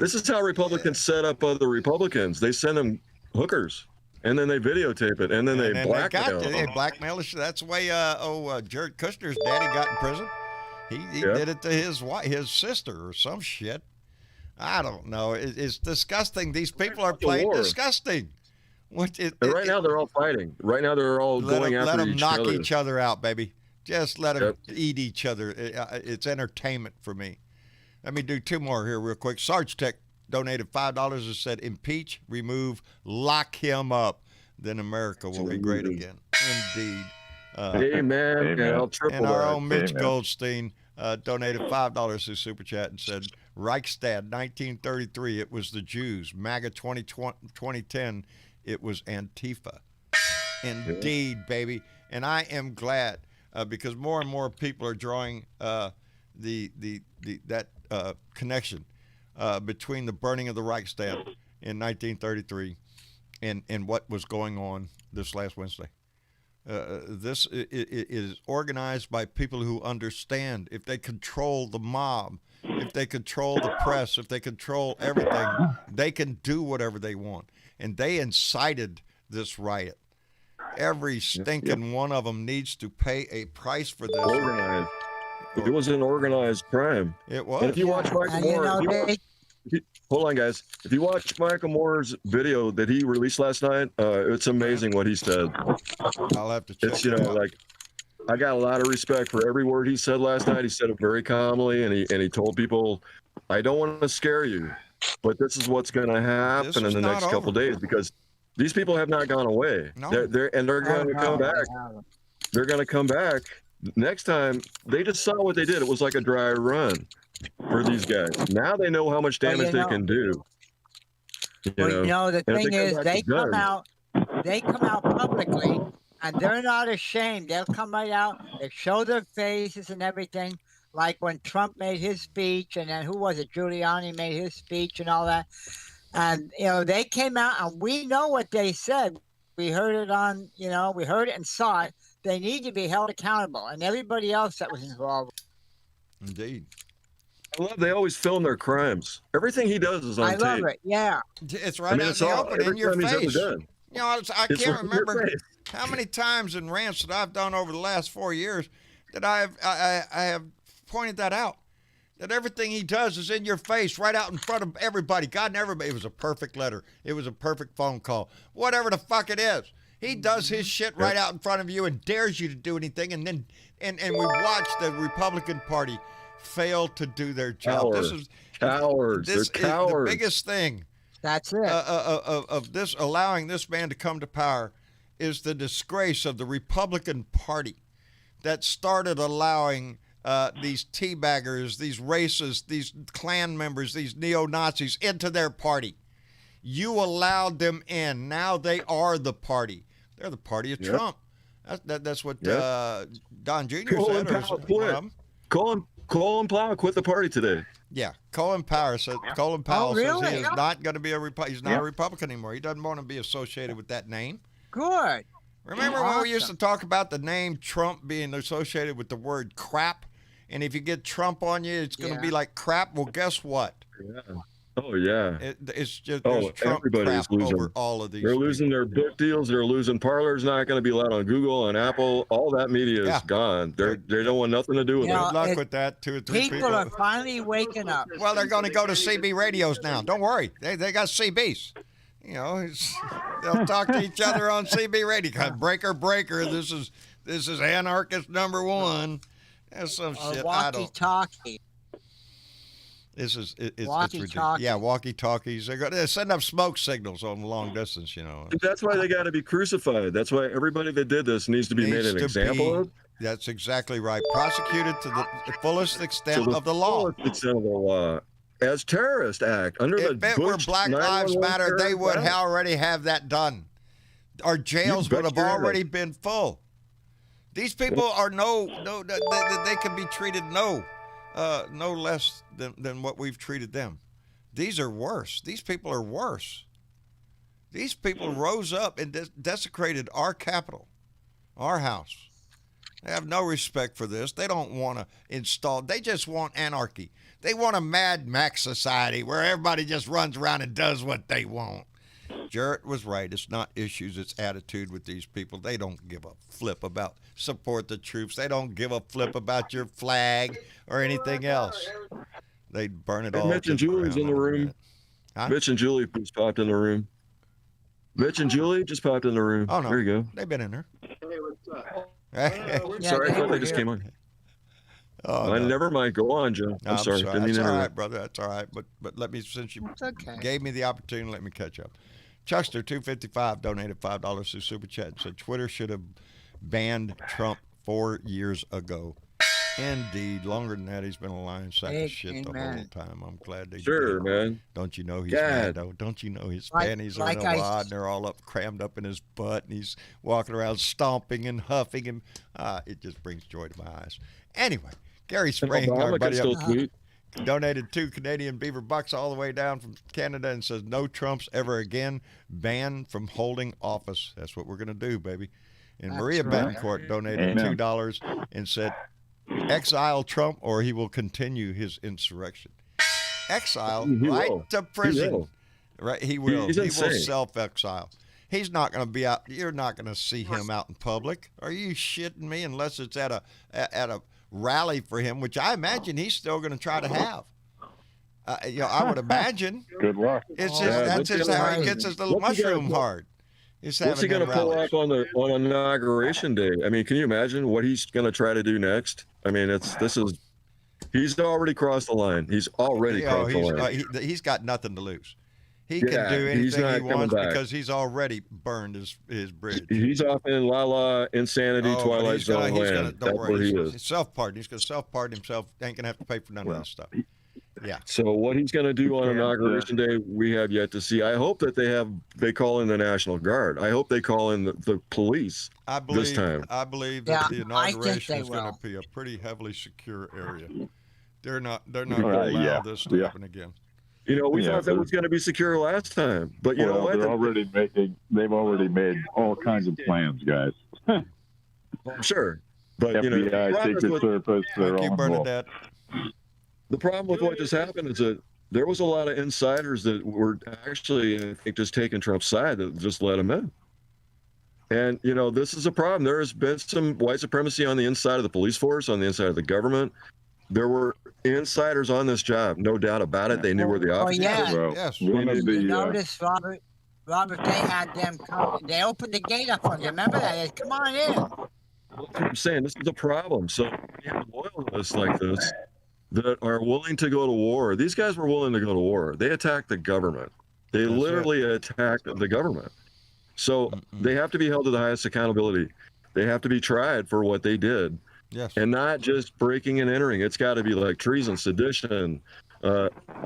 This is how Republicans set up other Republicans. They send them hookers, and then they videotape it, and then they blackmail. They blackmail. That's the way Jared Kushner's daddy got in prison. He did it to his sister or some shit. I don't know. It's disgusting. These people are playing disgusting. Right now they're all fighting. Right now they're all going after each other. Let them knock each other out, baby. Just let them eat each other. It's entertainment for me. Let me do two more here real quick. Sarge Tech donated $5 and said, impeach, remove, lock him up. Then America will be great again. Indeed. Amen. And our own Mitch Goldstein donated $5 to Super Chat and said, Reichstag, 1933, it was the Jews. MAGA 2010, it was Antifa. Indeed, baby. And I am glad because more and more people are drawing that connection between the burning of the Reichstag in 1933 and what was going on this last Wednesday. This is organized by people who understand. If they control the mob, if they control the press, if they control everything, they can do whatever they want. And they incited this riot. Every stinking one of them needs to pay a price for this. Organized. It was an organized crime. It was. And if you watch Michael Moore, hold on, guys. If you watch Michael Moore's video that he released last night, it's amazing what he said. I'll have to check. It's I got a lot of respect for every word he said last night. He said it very calmly, and he told people, "I don't want to scare you, but this is what's going to happen in the next couple of days because these people have not gone away. No. They're going to come back. They're going to come back next time." They just saw what they did. It was like a dry run for these guys. Now they know how much damage they can do. The thing is, they come out publicly, and they're not ashamed. They'll come right out. They show their faces and everything, like when Trump made his speech, and then who was it? Giuliani made his speech and all that. And they came out, and we know what they said. We heard it on, we heard it and saw it. They need to be held accountable, and everybody else that was involved. Indeed. I love they always film their crimes. Everything he does is on tape. I love it. Yeah. It's right out in the open, in your face. I can't remember how many times in rants that I've done over the last 4 years that I have pointed that out. That everything he does is in your face, right out in front of everybody. God and everybody. It was a perfect letter. It was a perfect phone call. Whatever the fuck it is. He does his shit right out in front of you and dares you to do anything. And then and we watch the Republican Party fail to do their job. Cowards. This is cowards. The biggest thing. That's it. Of this allowing this man to come to power is the disgrace of the Republican Party that started allowing these teabaggers, these racists, these Klan members, these neo-Nazis into their party. You allowed them in. Now they are the party. They're the party of Trump. That's what Don Jr. said. Colin Powell quit the party today. Yeah, Colin Powell says he is not going to be he's not a Republican anymore. He doesn't want to be associated with that name. Good. Remember when we used to talk about the name Trump being associated with the word crap? And if you get Trump on you, it's going to be like crap. Well, guess what? Yeah. Oh, yeah. It's just Trump crap losing. over all of these. They're losing their book deals. They're losing Parler's not going to be allowed on Google, on Apple. All that media is gone. They don't want nothing to do with it. Good luck with that. 2 or 3 people are finally waking up. Well, they're going to go to CB radios now. Don't worry. They got CBs. They'll talk to each other on CB radio. Breaker. This is anarchist number 1. That's some or shit. I don't. walkie-talkie. It's ridiculous. Walkie-talkie. Yeah, walkie-talkies. They're setting up smoke signals on the long distance, you know. That's why they got to be crucified. That's why everybody that did this needs to be made an example of. That's exactly right. Prosecuted to the fullest extent To the of the law. fullest extent of the law. As terrorist act under the If it were Bush Black Lives 911 Matter, they would terrorist act. already have that done. Our jails You would have bet you're already right. been full. These people are they can be treated no less than what we've treated them. These are worse. These people are worse. These people rose up and desecrated our Capitol, our house. They have no respect for this. They don't want to install. They just want anarchy. They want a Mad Max society where everybody just runs around and does what they want. Jarrett was right. It's not issues, it's attitude with these people. They don't give a flip about support the troops. They don't give a flip about your flag or anything else. They burn it all. Mitch and Julie's in the room. Huh? Mitch and Julie just popped in the room. Mitch and Julie just popped in the room. Oh, no. There you go. They've been in there. Hey, what's up? Sorry, I thought were they just here. came on. Oh, no. Never mind. Go on, Joe. No, I'm sorry. Didn't mean That's to all right, interrupt. brother. That's all right. But let me, since you It's okay. gave me the opportunity, let me catch up. Chuckster 255 donated $5 through Super Chat and said Twitter should have banned Trump 4 years ago. Indeed, longer than that, he's been a lying sack of shit the whole Amen. time. I'm glad they Sure, did. man. Don't you know he's God. mad though? Don't you know his Like- panties like are in a I- wad and they're all up, crammed up in his butt, and he's walking around stomping and huffing, and it just brings joy to my eyes. Anyway, Gary Spring, our Obama can buddy, still up, tweet. donated 2 Canadian beaver bucks all the way down from Canada and says no Trumps ever again, banned from holding office. That's what we're going to do, baby. And That's Maria right. Betancourt donated Amen. $2 and said exile Trump or he will continue his insurrection. Exile, He right will. to prison. will. Right, he will. He's He will insane. self-exile. He's not going to be out. You're not going to see him out in public. Are you shitting me? Unless it's at a rally for him, which I imagine he's still going to try to have. I would imagine Good luck. it's Oh, just, yeah, that's what's just gonna how he happen? gets his little What's he gonna mushroom pull- hard. He's What's he having going to them pull rallies. up on inauguration day? I mean, can you imagine what he's going to try to do next? I mean, he's already crossed the line. He's already crossed the line. He's got nothing to lose. He Yeah, can do he's anything not he coming wants back. because he's already burned his bridge. He's off in La La Insanity Oh, but Twilight he's gonna- Zone he's land. gonna- don't That's worry, where he he's is. self-pardon. He's going to self-pardon himself. Ain't going to have to pay for none of Well, this stuff. Yeah. So what he's going to do on Yeah, inauguration day, we have yet to see. I hope that they call in the National Guard. I hope they call in the police. I believe time. I believe Yeah, that the I think inauguration they is going will. to be a pretty heavily secure area. They're not going to Right, allow yeah, this to yeah. happen again. You know, we Yeah, thought that was going to be secure last time, but you know what? They've already made all kinds of plans, guys. Sure, but you know, the FBI, problem is Secret with- Service, they're Thank you, all involved. Bernadette. the problem with what just happened is that there was a lot of insiders that were actually, I think, just taking Trump's side that just let him in. And, you know, this is a problem. There has been some white supremacy on the inside of the police force, on the inside of the government. There were insiders on this job, no doubt about it. They knew where the Oh, offices yeah. were. Well, Yes. one of You the notice, Robert, they had them come. They opened the gate up for them. Remember that? They said, come on in. That's what I'm saying. This is a problem. So we have loyalists like this that are willing to go to war. These guys were willing to go to war. They attacked the government. They That's literally attacked the government. So they have to be held to the highest accountability. They have to be tried for what they did, Yes. and not just breaking and entering. It's got to be like treason, sedition,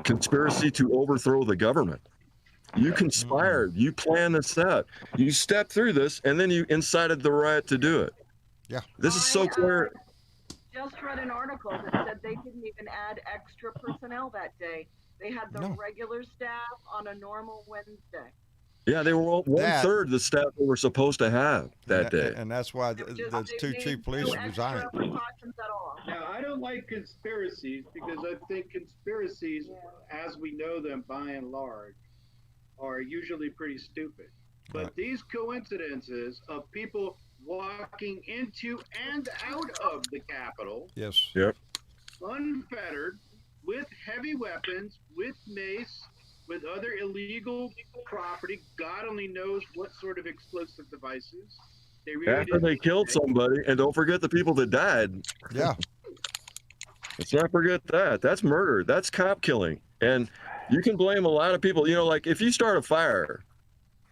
conspiracy to overthrow the government. You conspired. You planned this out. You stepped through this, and then you incited the riot to do it. Yeah. This is so clear. Just read an article that said they didn't even add extra personnel that day. They had the No. regular staff on a normal Wednesday. Yeah, they were That- 1/3 the staff they were supposed to have that day. And that's why They the just- two they chief made police no extra resigned. precautions at all. Now, I don't like conspiracies because I think conspiracies, as we know them by and large, are usually pretty stupid. But Right. these coincidences of people walking into and out of the Capitol Yes. unfettered with heavy weapons, with mace, with other illegal property, God only knows what sort of explosive devices. They really After didn't they killed say. somebody, and don't forget the people that died. Yeah. Let's not forget that. That's murder. That's cop killing. And you can blame a lot of people. You know, like if you start a fire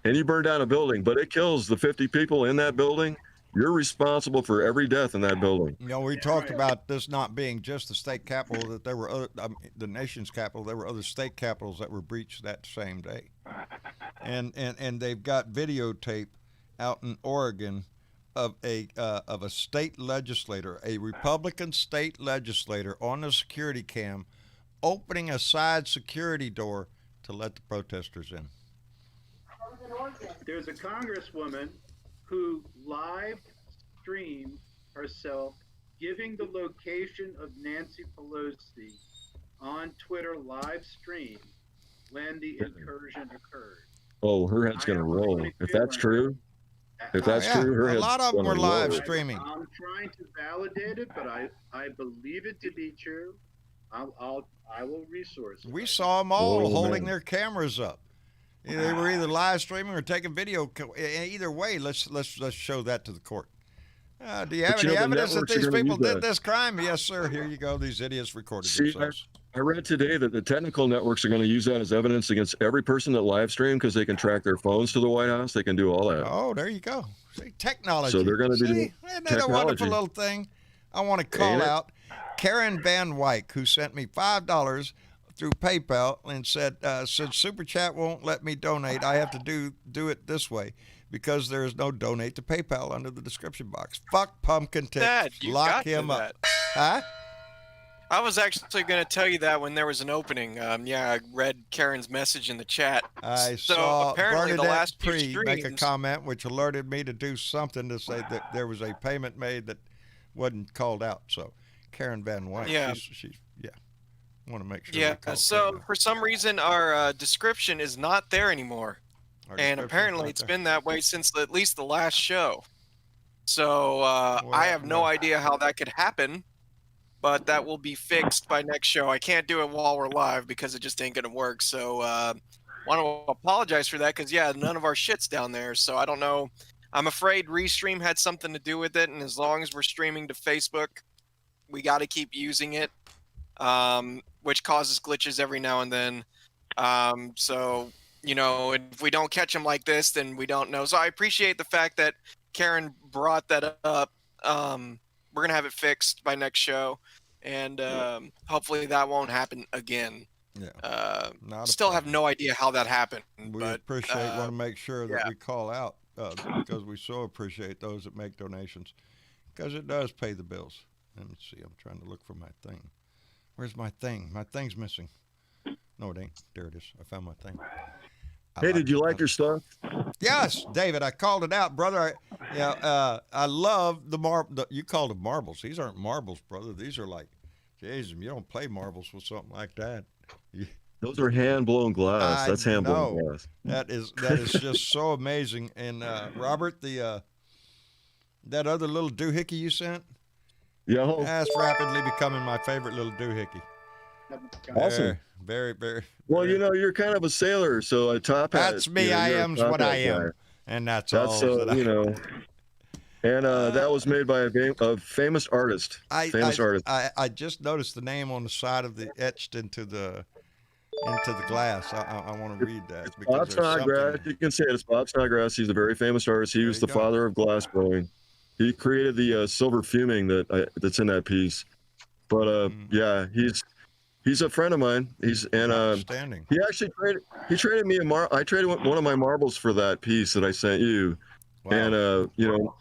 and you burn down a building, but it kills the 50 people in that building, you're responsible for every death in that building. You know, we talked about this not being just the state capital, that there were other, the nation's capital. There were other state capitals that were breached that same day, and they've got videotape out in Oregon of a state legislator, a Republican state legislator, on the security cam, opening a side security door to let the protesters in. There's a congresswoman who live streamed herself giving the location of Nancy Pelosi on Twitter live stream when the incursion occurred. Oh, her head's going to roll. If that's true, her head's a lot of them were live roll. streaming. I'm trying to validate it, but I believe it to be true. I will resource it. We saw them all holding man. their cameras up. They were either live streaming or taking video. Either way, let's show that to the court. Do you have any evidence that these people did this crime? Yes, sir. Here you go. These idiots recorded themselves. I read today that the technical networks are going to use that as evidence against every person that live streamed because they can track their phones to the White House. They can do all that. Oh, there you go. See, technology. So they're going to do isn't that a wonderful little thing? I want to call out Karen Van Wyck, who sent me $5 through PayPal and said, since Super Chat won't let me donate, I have to do it this way because there is no donate to PayPal under the description box. Fuck Pumpkin Tits. Dad, you Lock got him to up. that. Huh? I was actually going to tell you that when there was an opening. I read Karen's message in the chat. I so saw apparently Bernadette the last few Pree streams, make a comment which alerted me to do something to say that there was a payment made that wasn't called out. So Karen Van Wyck, she's want to make sure. Yeah, so for some reason our description is not there anymore. And apparently it's been that way since at least the last show. So I have no idea how that could happen, but that will be fixed by next show. I can't do it while we're live because it just ain't going to work. So want to apologize for that because, none of our shit's down there. So I don't know. I'm afraid Restream had something to do with it. And as long as we're streaming to Facebook, we got to keep using it. Which causes glitches every now and then. So, if we don't catch them like this, then we don't know. So I appreciate the fact that Karen brought that up. We're going to have it fixed by next show. And hopefully that won't happen again. Yeah. Still have no idea how that happened. We want to make sure that we call out because we so appreciate those that make donations because it does pay the bills. Let me see. I'm trying to look for my thing. Where's my thing? My thing's missing. No, it ain't. There it is. I found my thing. Hey, did you like your stuff? Yes, David. I called it out, brother. I love the you called them marbles. These aren't marbles, brother. These are like, Jesus, you don't play marbles with something like that. Those are hand-blown glass. That's hand-blown glass. That is just so amazing. And Robert, that other little doohickey you sent, that's rapidly becoming my favorite little doohickey. Awesome. Very, very. Well, you're kind of a sailor, so a top hat. That's me. I am's what I am, and that's all. And that was made by a famous artist. I just noticed the name on the side of the etched into the glass. I want to read that. It's Bob Snodgrass. You can say it. It's Bob Snodgrass. He's a very famous artist. He was the father of glass blowing. He created the silver fuming that's in that piece. But he's a friend of mine. Outstanding. He actually traded me I traded one of my marbles for that piece that I sent you. Wow. And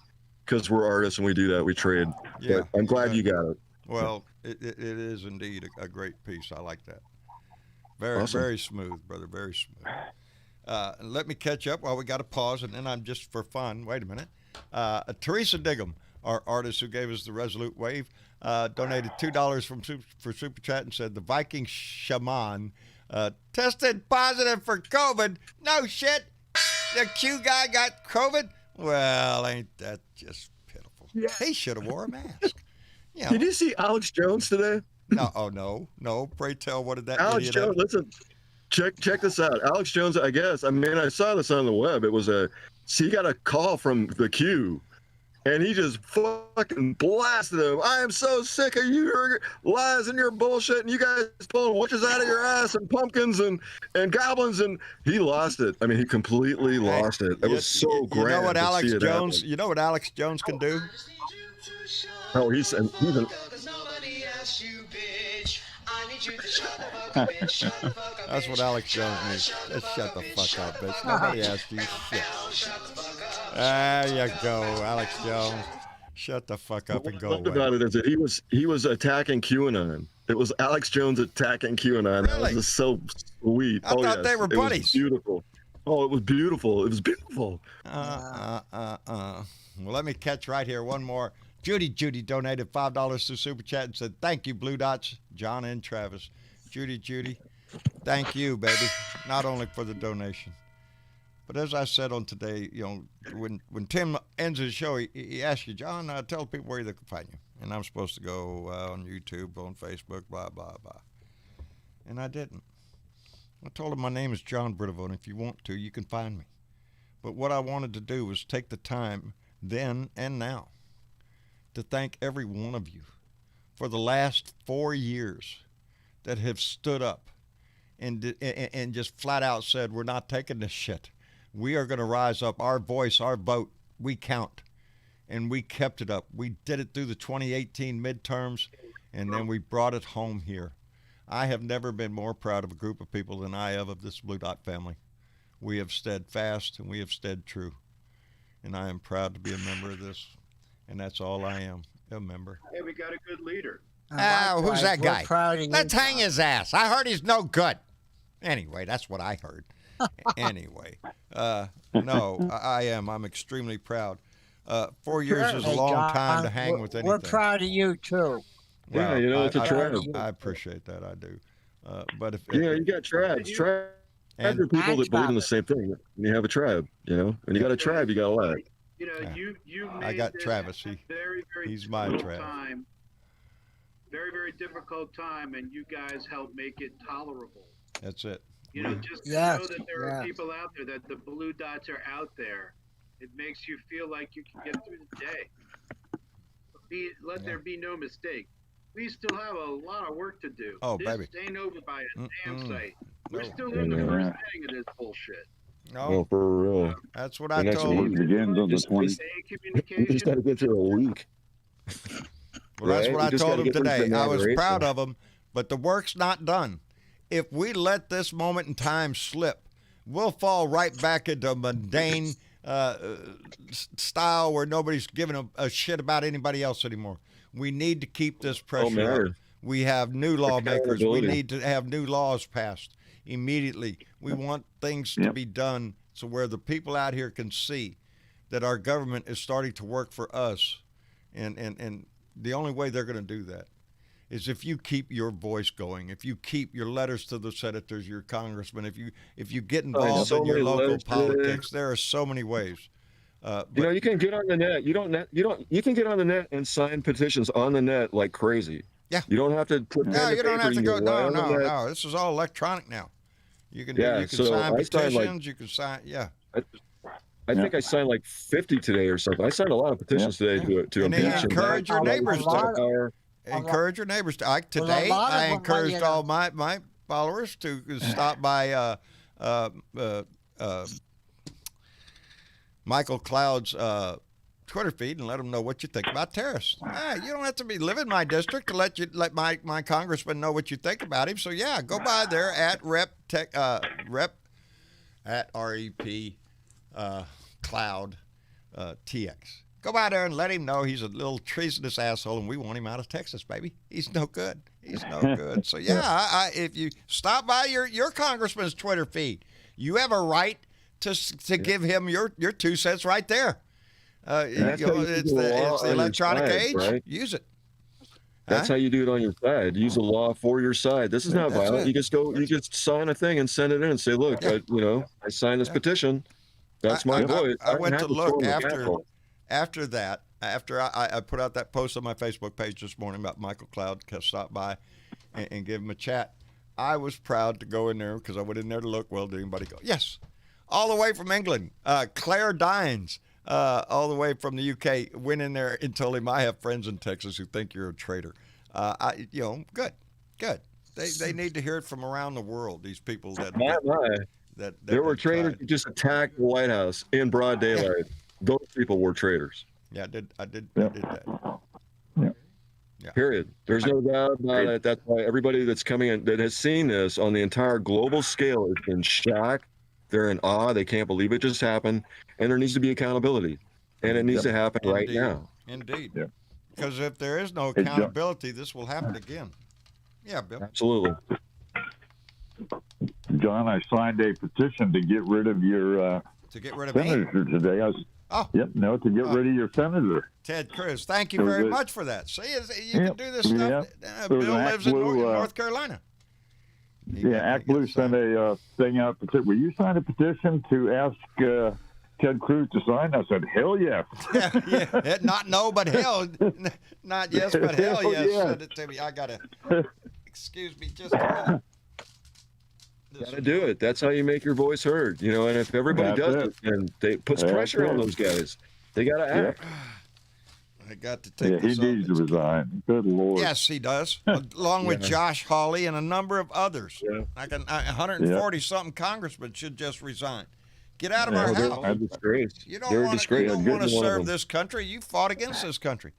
because we're artists and we do that, we trade. Yeah. But I'm glad you got it. Well, it is indeed a great piece. I like that. Very, awesome. Very smooth, brother. Very smooth. Let me catch up while we got to pause, and then I'm just for fun. Wait a minute. Teresa Diggum, our artist who gave us the Resolute Wave, donated $2 for Super Chat and said the Viking shaman tested positive for COVID. No shit. The Q guy got COVID. Well, ain't that just pitiful? Yeah. He should have wore a mask. Did you see Alex Jones today? No. Oh no. Pray tell, what did that? Alex Jones, listen. Check this out. Alex Jones, I guess. I mean, I saw this on the web. It was he got a call from the Q, And he just fucking blasted him. I am so sick of your lies and your bullshit, and you guys pulling witches out of your ass and pumpkins and goblins, and he lost it. I mean, he completely lost it. It was so grand. You know what to Alex see it Jones? happen. You know what Alex Jones can do? Oh, he's an That's what Alex Jones needs. Just shut the fuck up, bitch. Nobody asked you shit. There you go, Alex Jones. Shut the fuck up and go What I loved away. about it is that he was attacking QAnon. It was Alex Jones attacking QAnon. That was Really? just so sweet. I thought they were It was buddies. beautiful. Oh, it was beautiful. It was beautiful. Well, let me catch right here. One more. Judy donated $5 through Super Chat and said, thank you, Blue Dots, John and Travis. Judy, thank you, baby. Not only for the donation, but as I said on today, you know, when Tim ends his show, he asks you, John, tell people where they can find you. And I'm supposed to go on YouTube, on Facebook, blah, blah, blah. And I didn't. I told him my name is John Britavone. And if you want to, you can find me. But what I wanted to do was take the time then and now to thank every one of you for the last 4 years that have stood up and just flat out said, we're not taking this shit. We are going to rise up. Our voice, our vote, we count. And we kept it up. We did it through the 2018 midterms, and then we brought it home here. I have never been more proud of a group of people than I have of this Blue Dot family. We have stood fast and we have stood true. And I am proud to be a member of this. And that's all I am, a member. Hey, we got a good leader. Who's that We're guy? proud of you, Let's hang John. his ass. I heard he's no good. Anyway, that's what I heard. Anyway, no, I am. I'm extremely proud. 4 years is a Hey, long John, time to hang with anything. We're proud of you, too. Yeah, you know, it's a tribe. I appreciate that. I do. But if You got tribes. Tribes And- are people that believe in the tribes. same thing. And you have a tribe, you know. When you got a tribe, you got a lot. You know, Yeah. you I made got this Travis. a very he's my difficult Travis. time. Very, very difficult time, and you guys helped make it tolerable. That's it. You know, just to Yes, know that there are yes. people out there, that the blue dots are out there, it makes you feel like you can get through the day. Let there be no mistake. We still have a lot of work to do. Oh, this baby. ain't over by a damn sight. We're No. still in the first inning of this bullshit. No, Oh, for real. that's what The I next told week him. begins on the Just- 20th. Stay in We just communication. got to get through a week. Well, that's Right? what We I just told gotta him get through today. the I was inauguration. proud of him, but the work's not done. If we let this moment in time slip, we'll fall right back into a mundane style where nobody's giving a shit about anybody else anymore. We need to keep this pressure up. We have new lawmakers. We Accountability. need to have new laws passed immediately. We want things to Yep. be done so where the people out here can see that our government is starting to work for us. And the only way they're going to do that is if you keep your voice going, if you keep your letters to the senators, your congressmen, if you get involved so in your many local letters today. politics. There are so many ways. You know, you can get on the net. You can get on the net and sign petitions on the net like crazy. Yeah. You don't have to put pen No, to you don't paper, have to you go. can No, write on the net. no. This is all electronic now. You can Yeah, you can so sign I signed, petitions. like- You can sign. Yeah. I think I signed like 50 today or something. I signed a lot of petitions today to And then impeach him. encourage your neighbors A lot to encourage your neighbors to. Today, lot of I them, encouraged you know. all my followers to stop by Michael Cloud's Twitter feed and let them know what you think about terrorists. You don't have to be live in my district to let my congressman know what you think about him. So yeah, go by there at rep at REP Cloud TX. Go by there and let him know he's a little treasonous asshole and we want him out of Texas, baby. He's no good. He's no good. So yeah, if you stop by your congressman's Twitter feed, you have a right to give him your 2 cents right there. That's how you It's do the law the on your electronic side, age. right? Use it. That's how you do it on your side. Use the law for your side. This is not That's violent. it. You just sign a thing and send it in and say, look, Yeah. I signed this petition. That's my I voice. I went to look after. after that. After I put out that post on my Facebook page this morning about Michael Cloud, stop by and give him a chat. I was proud to go in there because I went in there to look. Well, did anybody go? Yes. All the way from England. Claire Dines. all the way from the UK, went in there and told him, I have friends in Texas who think you're a traitor. Good. They need to hear it from around the world, these people that there were traitors who just attacked the White House in broad daylight. Those people were traitors. Yeah, I did that. Yeah. Period. There's no doubt about it. That's why everybody that's coming in that has seen this on the entire global scale is in shock. They're in awe. They can't believe it just happened. And there needs to be accountability. And it needs to happen right now. Indeed. Yep. Because if there is no accountability, this will happen again. Yeah, Bill. Absolutely. John, I signed a petition to get rid of your senator today. To get rid of your senator. Ted Cruz. Thank you very much for that. See, you can do this stuff. Bill lives in North Carolina. Act Blue sent a thing out. Will you sign a petition to ask Ted Cruz to sign? I said, hell yes. Yeah. Not no, but hell. Not yes, but hell yes. Send it to me. I got to. Excuse me just a minute. Gotta do it. That's how you make your voice heard, and if everybody does it, and it puts pressure on those guys, they gotta act. I got to take this he needs to resign. Good Lord. Yes, he does. Along with Josh Hawley and a number of others. Yeah. 140-something congressmen should just resign. Get out of our house. They're disgrace. You don't want to serve this country. You fought against this country.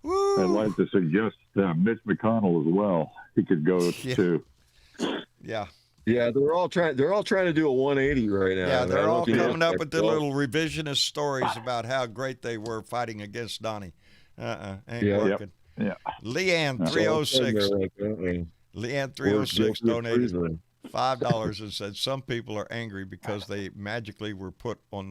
Woo. I'd like to suggest Mitch McConnell as well. He could go too. Yeah. Yeah, they're all trying to do a 180 right now. Yeah, they're all coming up with the little revisionist stories about how great they were fighting against Donnie. Ain't working. Yeah. Leanne 306. Leanne 306 donated $5 and said some people are angry because they magically were put on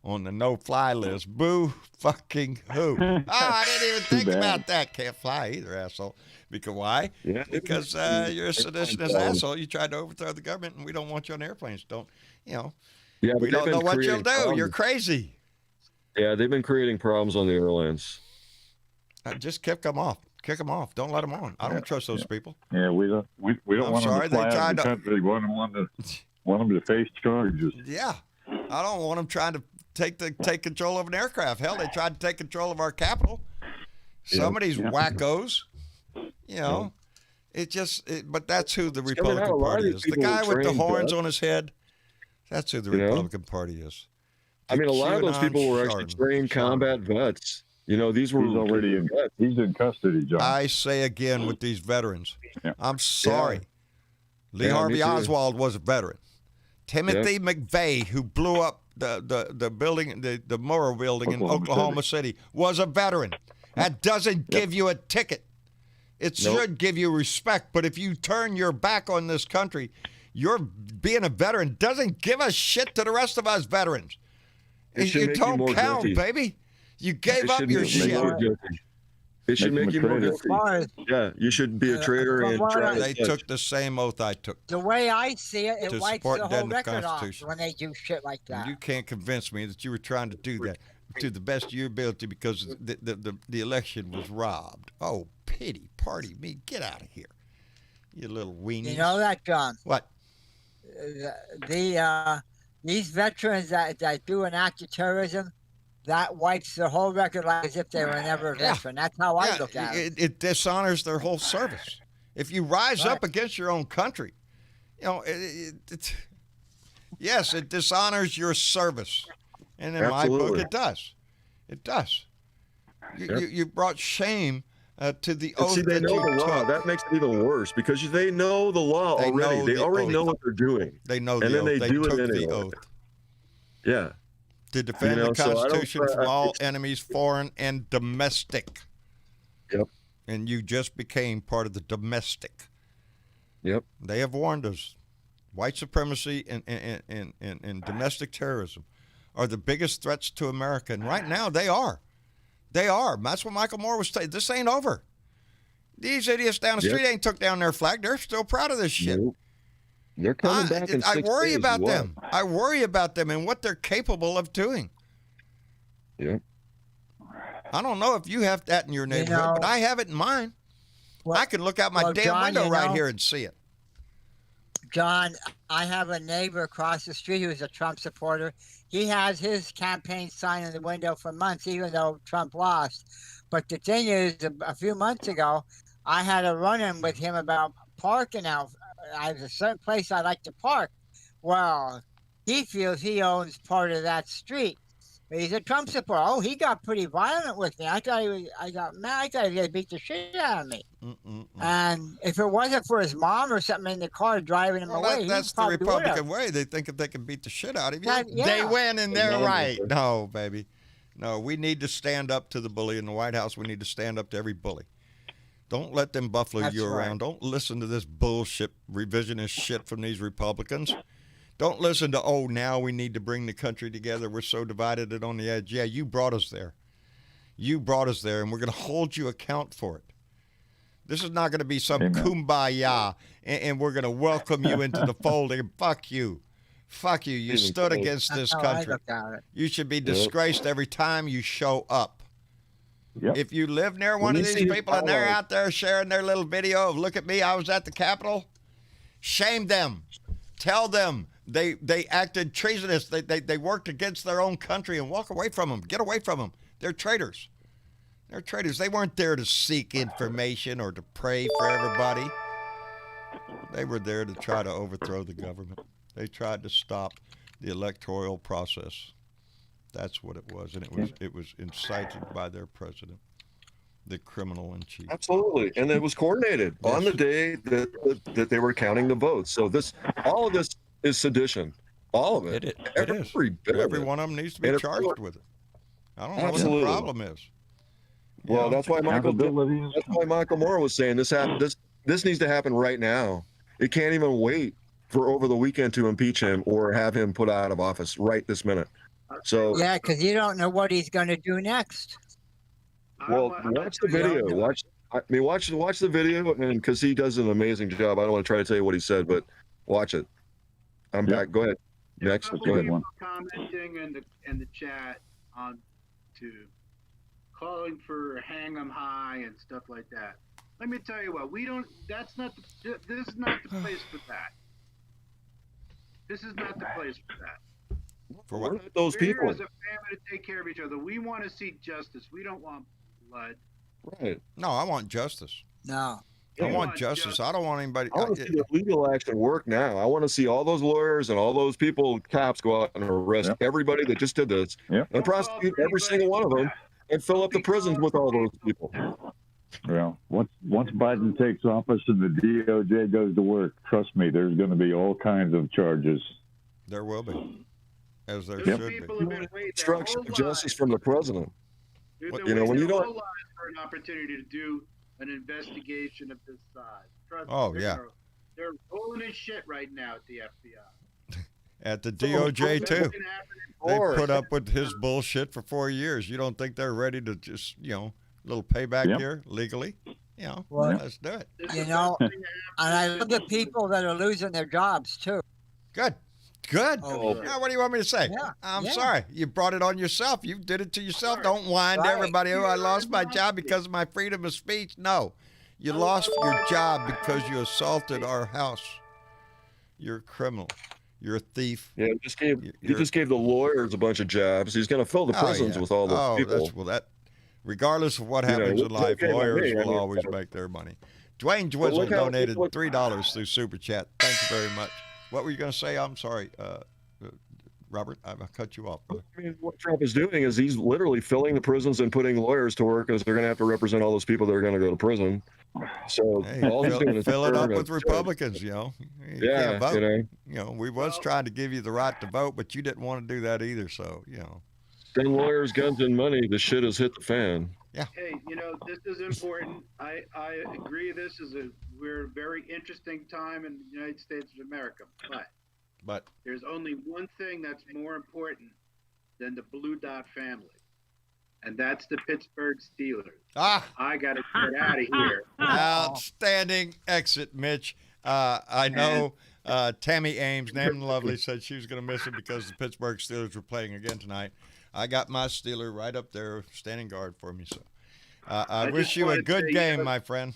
the no-fly list. Boo fucking who? I didn't even think about that. Can't fly either, asshole. Because why? Yeah. Because you're a seditionist asshole. You tried to overthrow the government, and we don't want you on airplanes. Yeah, we don't know what you'll do. Problems. You're crazy. Yeah, they've been creating problems on the airlines. Just kick them off. Kick them off. Don't let them on. I don't trust those people. Yeah, we don't want them to fly out of the country. We want them to face charges. Yeah, I don't want them trying to take control of an aircraft. Hell, they tried to take control of our capital. Some of these wackos. But that's who the Republican Party is. The guy with the horns on his head, that's who the Republican Party is. A lot of those people were actually trained combat vets. These were already he's in custody, John. I say again with these veterans, I'm sorry. Lee Harvey Oswald was a veteran. Timothy McVeigh, who blew up the building, the Murrah building in Oklahoma City, was a veteran. That doesn't give you a ticket. It should give you respect, but if you turn your back on this country, your being a veteran doesn't give a shit to the rest of us veterans. You don't count, baby. You gave up your shit. It should make you more guilty. Yeah, you should be a traitor and try. They took the same oath I took. The way I see it, it wipes the whole record off when they do shit like that. You can't convince me that you were trying to do that to the best of your ability because the election was robbed. Oh, pity party me. Get out of here, you little weenie. You know that, John? What? These veterans that do an act of terrorism, that wipes their whole record like as if they were never a veteran. That's how I look at it. It dishonors their whole service. If you rise up against your own country, yes, it dishonors your service. And in my book, it does. It does. You brought shame to the oath they that know you the law. took. That makes it even worse because they know the law already. They already know what they're doing. They know the oath. Then they do took it anyway. the oath. Yeah. To defend the Constitution from all enemies, foreign and domestic. Yep. And you just became part of the domestic. Yep. They have warned us. White supremacy and domestic terrorism are the biggest threats to America. And right now, they are. They are. That's what Michael Moore was saying. This ain't over. These idiots down the street ain't took down their flag. They're still proud of this shit. Nope. They're coming back in 6 days. I worry about them. I worry about them and what they're capable of doing. Yep. I don't know if you have that in your neighborhood, but I have it in mine. I can look out my damn window right here and see it. John, I have a neighbor across the street who's a Trump supporter. He has his campaign sign in the window for months, even though Trump lost. But the thing is, a few months ago, I had a run-in with him about parking out. I have a certain place I like to park. Well, he feels he owns part of that street. He's a Trump supporter. Oh, he got pretty violent with me. I got mad. I thought he was gonna beat the shit out of me. And if it wasn't for his mom or something in the car driving him away, that's the Republican way. They think if they can beat the shit out of you, they win and they're right. No, baby. No, we need to stand up to the bully in the White House. We need to stand up to every bully. Don't let them buffalo you around. Don't listen to this bullshit, revisionist shit from these Republicans. Don't listen to, oh, now we need to bring the country together. We're so divided and on the edge. Yeah, you brought us there. You brought us there, and we're going to hold you account for it. This is not going to be some kumbaya, and we're going to welcome you into the fold. And fuck you. Fuck you. You stood against this country. You should be disgraced every time you show up. Yep. If you live near one of these people and they're out there sharing their little video of, look at me, I was at the Capitol, shame them. Tell them they acted treasonous. They worked against their own country, and walk away from them. Get away from them. They're traitors. They're traitors. They weren't there to seek information or to pray for everybody. They were there to try to overthrow the government. They tried to stop the electoral process. That's what it was, and it was incited by their president, the criminal in chief. Absolutely, and it was coordinated on the day that they were counting the votes. So all of this is sedition. All of it. It is. Every one of them needs to be charged with it. I don't know what the problem is. Well, that's why Michael Moore was saying this needs to happen right now. It can't even wait for over the weekend to impeach him or have him put out of office right this minute. So yeah, because you don't know what he's going to do next. Well, watch the video. Watch the video, and because he does an amazing job. I don't want to try to tell you what he said, but watch it. I'm back. Go ahead. Next, go ahead. Commenting in the chat on to calling for hang 'em high and stuff like that. Let me tell you what. This is not the place for that. This is not the place for that. For what? Those people. We're as a family to take care of each other. We want to see justice. We don't want blood. Right. No, I want justice. No. I want justice. I don't want anybody. I want to see the legal action work now. I want to see all those lawyers and all those people, cops, go out and arrest everybody that just did this and prosecute every single one of them and fill up the prisons with all those people. Well, once Biden takes office and the DOJ goes to work, trust me, there's going to be all kinds of charges. There will be. As there should be. Obstruction of justice from the president. When you don't for an opportunity to do an investigation of this size. They're rolling in shit right now at the FBI. At the DOJ too. They put up with his bullshit for 4 years. You don't think they're ready to just, a little payback here legally? Let's do it. And I love the people that are losing their jobs too. Good. Now, what do you want me to say? I'm sorry. You brought it on yourself. You did it to yourself. Don't whine to everybody, I lost my job because of my freedom of speech. No. You lost your job because you assaulted our house. You're a criminal. You're a thief. Yeah, he just gave the lawyers a bunch of jobs. He's going to fill the prisons with all those people. Regardless of what happens in life, lawyers will always make their money. Dwayne Dwizzle donated $3 through Super Chat. Thank you very much. What were you going to say? I'm sorry, Robert. I cut you off. I mean, what Trump is doing is he's literally filling the prisons and putting lawyers to work because they're going to have to represent all those people that are going to go to prison. So all he's doing is fill it up with Republicans. You can't vote. We was trying to give you the right to vote, but you didn't want to do that either. So Then lawyers, guns, and money. The shit has hit the fan. Yeah. Hey, this is important. I agree. We're a very interesting time in the United States of America. But there's only one thing that's more important than the Blue Dot family, and that's the Pittsburgh Steelers. I got to get out of here. Outstanding exit, Mitch. I know Tammy Ames, Nam and Lovely, said she was going to miss it because the Pittsburgh Steelers were playing again tonight. I got my Steeler right up there standing guard for me. So I wish you a good game, my friend.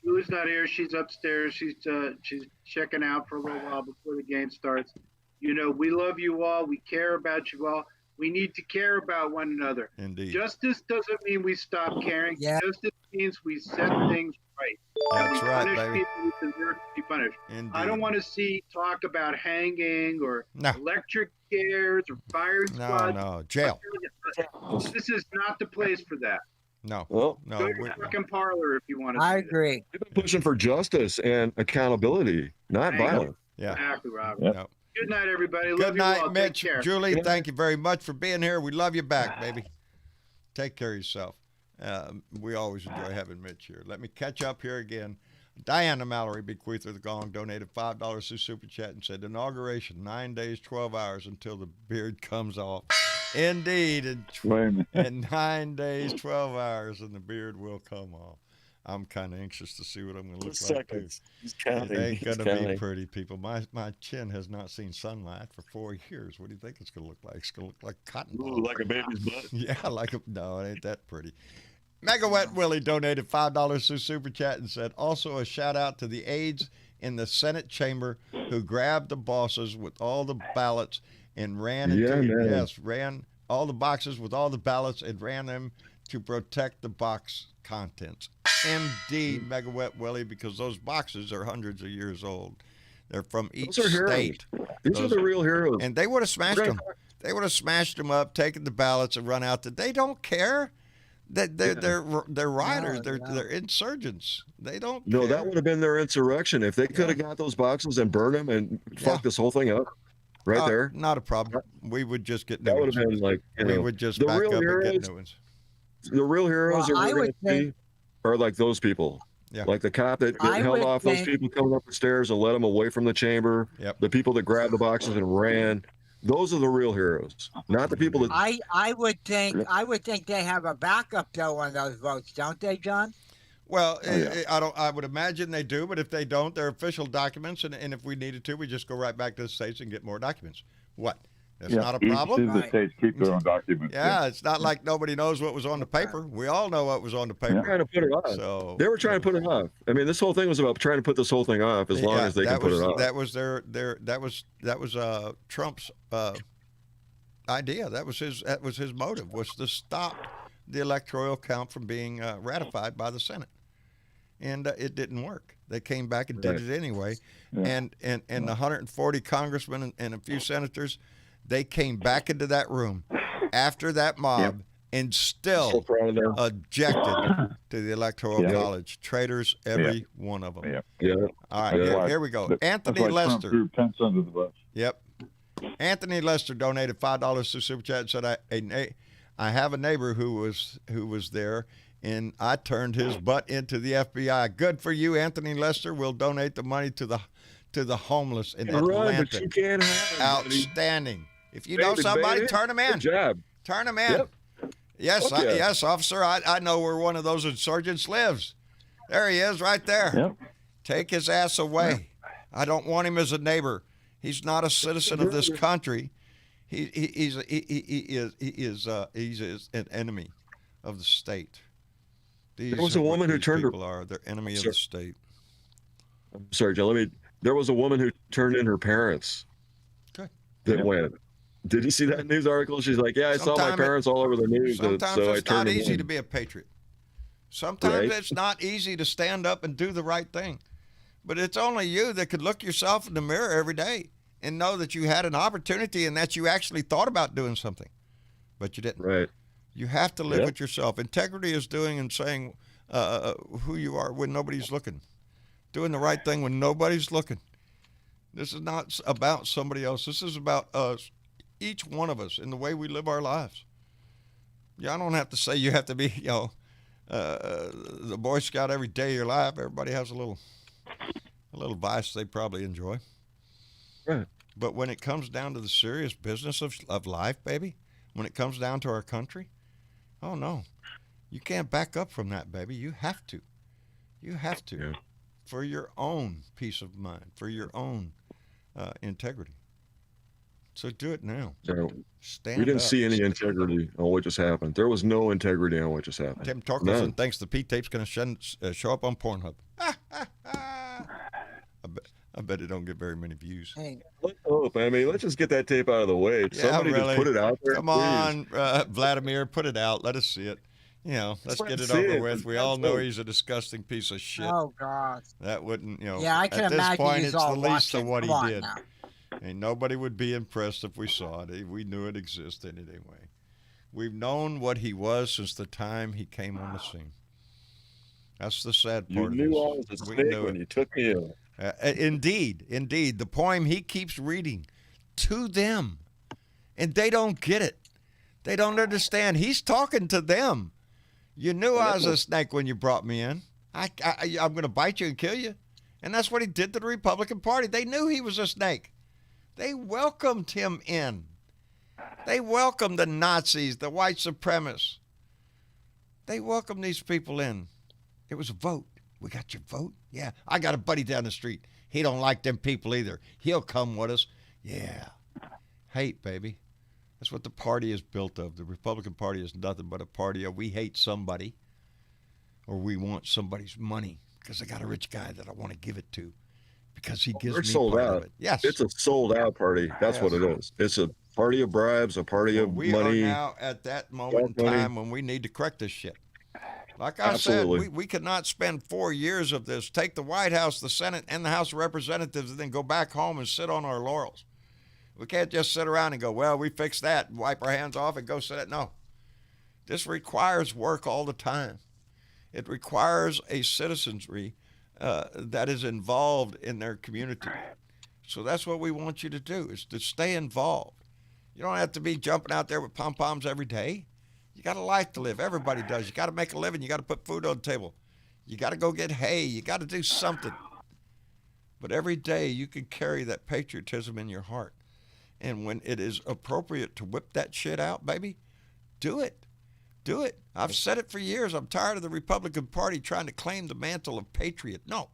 Julie's not here. She's upstairs. She's checking out for a little while before the game starts. You know, we love you all. We care about you all. We need to care about one another. Indeed. Justice doesn't mean we stop caring. Yeah. Justice means we set things right. That's we right, punish baby. people who deserve to be punished. Indeed. I don't want to see talk about hanging or No. electric chairs or firing No, squads. no, jail. This is not the place for that. No, Well, no. Go to your fucking parlor if you want to. I agree. we've been pushing for justice and accountability, not Hang on. violence. Yeah. Exactly, Robert. Yep. No. Good night, everybody. Love Good you all. night, Take Mitch. care. Julie, thank you very much for being here. We love you back, baby. Take care of yourself. We always enjoy having Mitch here. Let me catch up here again. Diana Mallory, bequeather of the Gong, donated $5 through Super Chat and said, inauguration, 9 days, 12 hours until the beard comes off. Indeed, in 9 days, 12 hours, and the beard will come off. I'm kind of anxious to see what I'm going to look like, too. He's counting. It ain't He's going to be counting. pretty, people. My chin has not seen sunlight for 4 years. What do you think it's going to look like? It's going to look like cotton ball. Ooh, like a baby's butt. Yeah, no, it ain't that pretty. Mega Wet Willie donated $5 through Super Chat and said, also a shout out to the aides in the Senate chamber who grabbed the bosses with all the ballots and ran ran all the boxes with all the ballots and ran them to protect the box contents. Indeed, Mega Wet Willie, because those boxes are hundreds of years old. They're from each Those are state. These are the real heroes. And they would have smashed them. They would have smashed them up, taken the ballots, and run out. They don't care. They're rioters. They're insurgents. They don't. No, care. that would have been their insurrection. If they could have got those boxes and burned them and fucked this whole thing up right there. Not a problem. We would just get new That would ones. have been like, We would just the back real up and heroes, get new ones. The real heroes Well, that I we're going would to see think- are like those people. Yeah. Like the cop that I held would off those think- people coming up the stairs and led them away from the chamber. Yep. The people that grabbed the boxes and ran. Those are the real heroes, not the people that. I would think they have a backup though on those votes, don't they, John? Well, I would imagine they do, but if they don't, they're official documents, and if we needed to, we just go right back to the states and get more documents. What? That's not a problem. Each of the states keep their own documents. Yeah, it's not like nobody knows what was on the paper. We all know what was on the They were paper. trying to put it off. So They were trying to put it off. I mean, this whole thing was about trying to put this whole thing off as long as they can put it off. That was that was Trump's idea. That was his motive, was to stop the electoral count from being ratified by the Senate, and it didn't work. They came back and did it anyway, and the 140 congressmen and a few senators, they came back into that room after that mob and still objected to the Electoral College. Traitors, every one of them. All right, here we go. Anthony Lester. Trump threw Pence under the bus. Yep. Anthony Lester donated $5 to Super Chat and said, I have a neighbor who was there, and I turned his butt into the FBI. Good for you, Anthony Lester. We'll donate the money to the homeless in Atlanta. But you can't have Outstanding. If you know somebody, turn them in. Good job. Turn them in. Yep. Yes, Okay. yes, officer. I know where one of those insurgents lives. There he is, right there. Yep. Take his ass away. I don't want him as a neighbor. He's not a citizen of this country. He is an enemy of the state. These There was a woman who turned her. people are. They're enemy of the state. I'm sorry, John. There was a woman who turned in her parents. Good. That went. Did you see that news article? She's like, "Yeah, I saw my parents all over the news, Sometimes so I it's turned not them easy in." to be a patriot. Sometimes Right. it's not easy to stand up and do the right thing. But it's only you that could look yourself in the mirror every day and know that you had an opportunity and that you actually thought about doing something, but you didn't. Right. You have to live with yourself. Integrity is doing and saying who you are when nobody's looking. Doing the right thing when nobody's looking. This is not about somebody else. This is about us, each one of us, and the way we live our lives. Yeah, I don't have to say you have to be, the Boy Scout every day of your life. Everybody has a little vice they probably enjoy. Right. But when it comes down to the serious business of life, baby, when it comes down to our country, oh no, you can't back up from that, baby. You have to. You have to. Yeah. For your own peace of mind, for your own integrity. So do it now. We didn't see any integrity on what just happened. There was no integrity on what just happened. Tim Torkelson thinks the P-tape's going to show up on Pornhub. I bet it don't get very many views. Let's hope. I mean, let's just get that tape out of the way. Somebody just put it out there. Come on, Vladimir, put it out. Let us see it. You know, let's get it over with. We all know he's a disgusting piece of shit. Oh, God. That wouldn't, Yeah, I can at this imagine point, he's it's all the least of watching. what Come he on did. now. And nobody would be impressed if we saw it. We knew it existed anyway. We've known what he was since the time he came on the scene. That's the sad part of this. You knew I was a snake when you took me in. Indeed. The poem he keeps reading to them, and they don't get it. They don't understand. He's talking to them. You knew I was a snake when you brought me in. I'm going to bite you and kill you. And that's what he did to the Republican Party. They knew he was a snake. They welcomed him in. They welcomed the Nazis, the white supremacists. They welcomed these people in. It was a vote. We got your vote? Yeah. I got a buddy down the street. He don't like them people either. He'll come with us. Yeah. Hate, baby. That's what the party is built of. The Republican Party is nothing but a party of we hate somebody or we want somebody's money because I got a rich guy that I want to give it to because he gives me sold part out. of it. Yes. It's a sold out party. That's what it is. It's a party of bribes, a party of we money. We are now at that moment in time when we need to correct this shit. Like I said, we cannot spend 4 years of this, take the White House, the Senate, and the House of Representatives, and then go back home and sit on our laurels. We can't just sit around and go, well, we fixed that, and wipe our hands off and go sit it. No. This requires work all the time. It requires a citizenry that is involved in their community. So that's what we want you to do, is to stay involved. You don't have to be jumping out there with pom-poms every day. You got a life to live. Everybody does. You got to make a living. You got to put food on the table. You got to go get hay. You got to do something. But every day you can carry that patriotism in your heart. And when it is appropriate to whip that shit out, baby, do it. Do it. I've said it for years. I'm tired of the Republican Party trying to claim the mantle of patriot. No,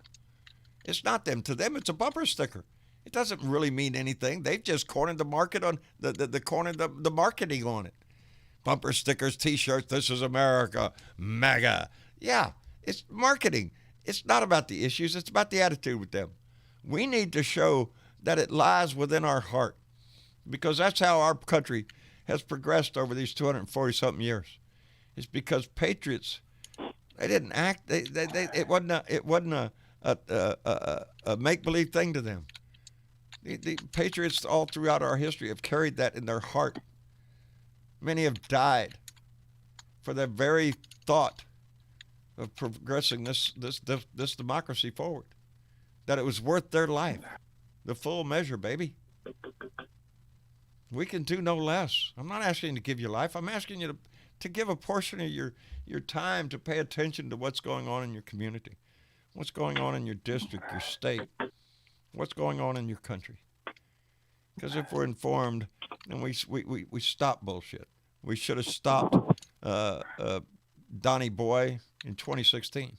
it's not them. To them, it's a bumper sticker. It doesn't really mean anything. They've just cornered the market on the marketing on it. Bumper stickers, T-shirts, this is America, MAGA. Yeah, it's marketing. It's not about the issues. It's about the attitude with them. We need to show that it lies within our heart because that's how our country has progressed over these 240-something years. It's because patriots, they didn't act. It wasn't a make-believe thing to them. The patriots all throughout our history have carried that in their heart. Many have died for the very thought of progressing this democracy forward. That it was worth their life. The full measure, baby. We can do no less. I'm not asking you to give your life. I'm asking you to give a portion of your time to pay attention to what's going on in your community, what's going on in your district, your state, what's going on in your country. Because if we're informed, then we stop bullshit. We should have stopped Donnie Boy in 2016.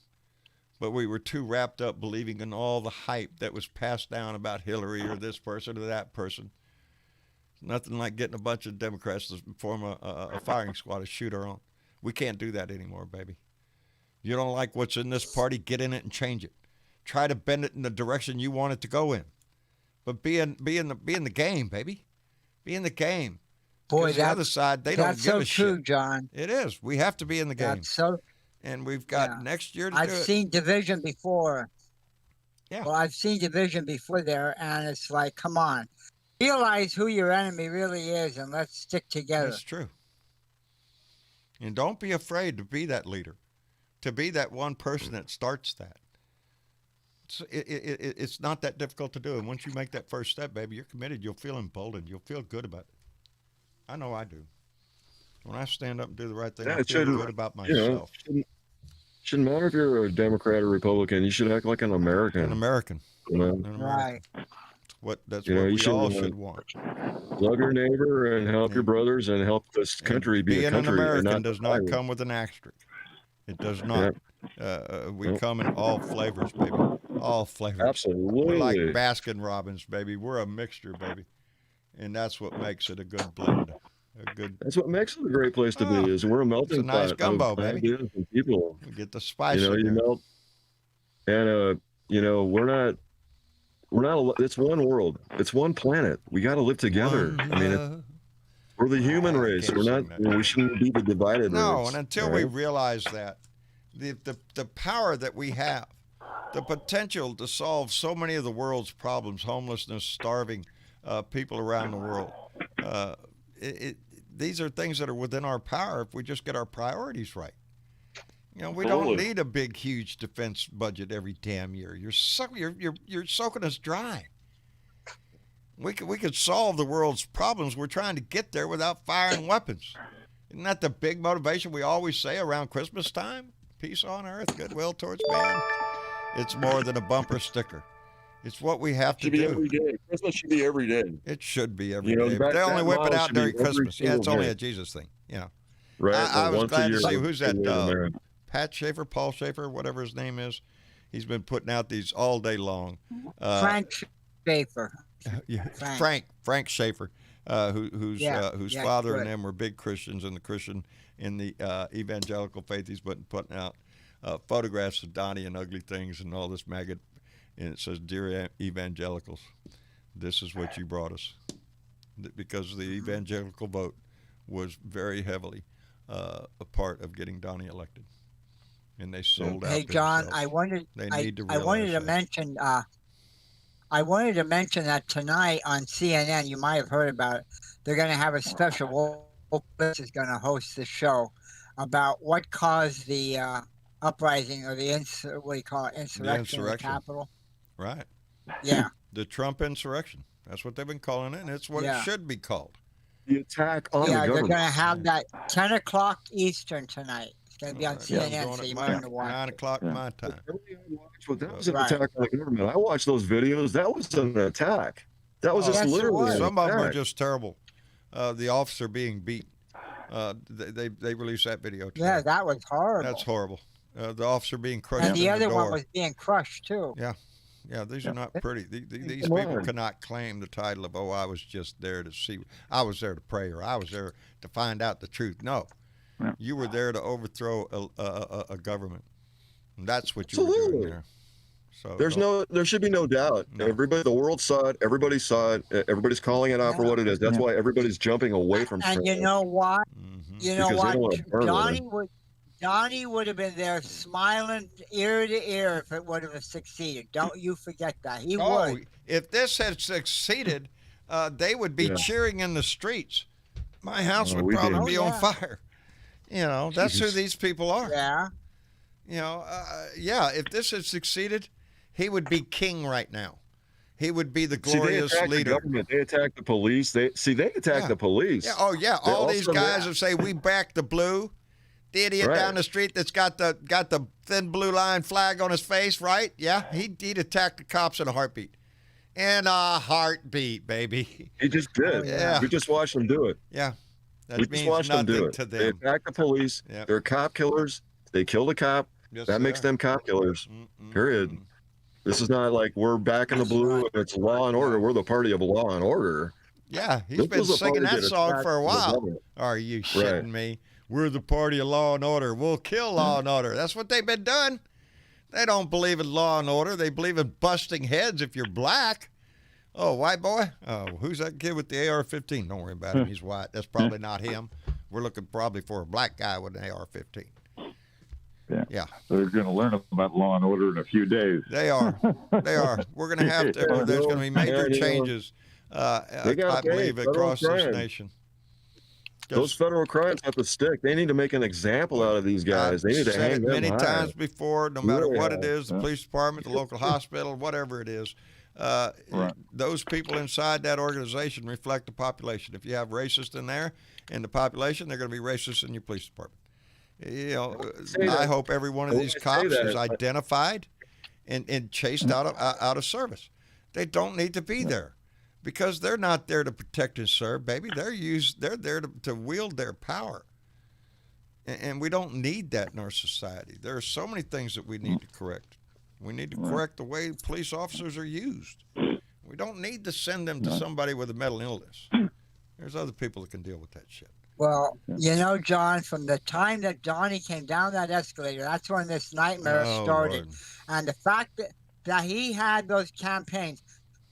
But we were too wrapped up believing in all the hype that was passed down about Hillary or this person or that person. Nothing like getting a bunch of Democrats to form a firing squad to shoot our own. We can't do that anymore, baby. You don't like what's in this party, get in it and change it. Try to bend it in the direction you want it to go in. But be in the game, baby. Be in the game. Boy, the other side, they don't give a shit. That's so true, John. It is. We have to be in the game. That's so. And we've got next year to do it. I've seen division before. Yeah. Well, I've seen division before there, and it's like, come on. Realize who your enemy really is, and let's stick together. That's true. And don't be afraid to be that leader, to be that one person that starts that. It's not that difficult to do. And once you make that first step, baby, you're committed. You'll feel emboldened. You'll feel good about it. I know I do. When I stand up and do the right thing, I feel good about myself. Shouldn't matter if you're a Democrat or Republican. You should act like an American. An American. You know? Right. That's what we all should want. Love your neighbor and help your brothers and help this country be a country. Being an American does not come with an asterisk. It does not. We come in all flavors, baby. All flavors. Absolutely. We're like Baskin Robbins, baby. We're a mixture, baby. and that's what makes it a good blend. That's what makes it a great place to be. Is we're a melting it's a nice pot gumbo, of baby. ideas and people. You get the spice. You melt, and we're not. It's one world. It's one planet. We got to live together. We're the human race. We're not. We shouldn't be the divided race. No, and until we realize that the power that we have, the potential to solve so many of the world's problems, homelessness, starving people around the world, these are things that are within our power if we just get our priorities right. We don't need a big, huge defense budget every damn year. You're soaking us dry. We could solve the world's problems. We're trying to get there without firing weapons. Isn't that the big motivation we always say around Christmas time? Peace on earth, goodwill towards man. It's more than a bumper sticker. It's what we have to do. Every day. Christmas should be every day. It should be every day. They only whip it out during Christmas. Yeah, it's only a Jesus thing. Right. I was glad to see who's that. Pat Schaefer, Paul Schaefer, whatever his name is. He's been putting out these all day long. Frank Schaefer. Frank Schaefer, whose father and them were big Christians in the evangelical faith. He's been putting out photographs of Donnie and ugly things and all this maggot, and it says, "Dear evangelicals, this is what you brought us," because the evangelical vote was very heavily a part of getting Donnie elected, and they sold out. Hey, John, themselves. I wanted to mention that tonight on CNN, you might have heard about it. They're going to have a special. Wolfowitz is going to host the show about what caused the uprising or the insurrection in the Capitol. Right. Yeah. The Trump insurrection. That's what they've been calling it. And it's what it should be called. The attack on the government. Yeah, they're going to have that 10 o'clock Eastern tonight. It's going to be on CNN, so you might want to watch 9 o'clock my time. That was an attack on the government. I watched those videos. That was an attack. That was just literally some of them are just terrible. The officer being beat. They released that video today. Yeah, that was horrible. That's horrible. The officer being crushed. And the other one was being crushed too. Yeah, these are not pretty. These people cannot claim the title of, I was just there to see. I was there to pray, or I was there to find out the truth. No, you were there to overthrow a government. And that's what you were doing there. So there should be no doubt. No. Everybody, the world saw it. Everybody saw it. Everybody's calling it out for what it is. That's why everybody's jumping away from. And you know what? You know what? Donnie would have been there smiling ear to ear if it would have succeeded. Don't you forget that. He would. If this had succeeded, they would be cheering in the streets. My house would probably be on fire. That's who these people are. Yeah. If this had succeeded, he would be king right now. He would be the glorious leader. The government. They attack the police. They attack the police. Yeah. All these guys who say we back the blue. The idiot down the street that's got the thin blue line flag on his face, right? Yeah, he'd attack the cops in a heartbeat. In a heartbeat, baby. He just did. Yeah. We just watched him do it. Yeah. We just watched them do it. To them. They attack the police. Yep. They're cop killers. They killed a cop. That makes them cop killers. Period. This is not like we're back in the blue and it's law and order. We're the party of law and order. Yeah, he's been singing that song for a while. Are you shitting me? We're the party of law and order. We'll kill law and order. That's what they've been doing. They don't believe in law and order. They believe in busting heads if you're black. Oh, white boy? Oh, who's that kid with the AR-15? Don't worry about him. He's white. That's probably not him. We're looking probably for a black guy with an AR-15. Yeah. They're going to learn about law and order in a few days. They are. We're going to have to. There's going to be major changes, I believe, across this nation. Those federal crimes have to stick. They need to make an example out of these guys. They need to hang them many times before, no matter what it is, the police department, the local hospital, whatever it is. Those people inside that organization reflect the population. If you have racists in there in the population, they're going to be racist in your police department. I hope every one of these cops is identified and chased out of service. They don't need to be there. Because they're not there to protect and serve, baby. They're there to wield their power. And we don't need that in our society. There are so many things that we need to correct. We need to correct the way police officers are used. We We don't need to send them to somebody with a mental illness. There's other people that can deal with that shit. Well, John, from the time that Johnny came down that escalator, that's when this nightmare started. Lord. And the fact that he had those campaigns,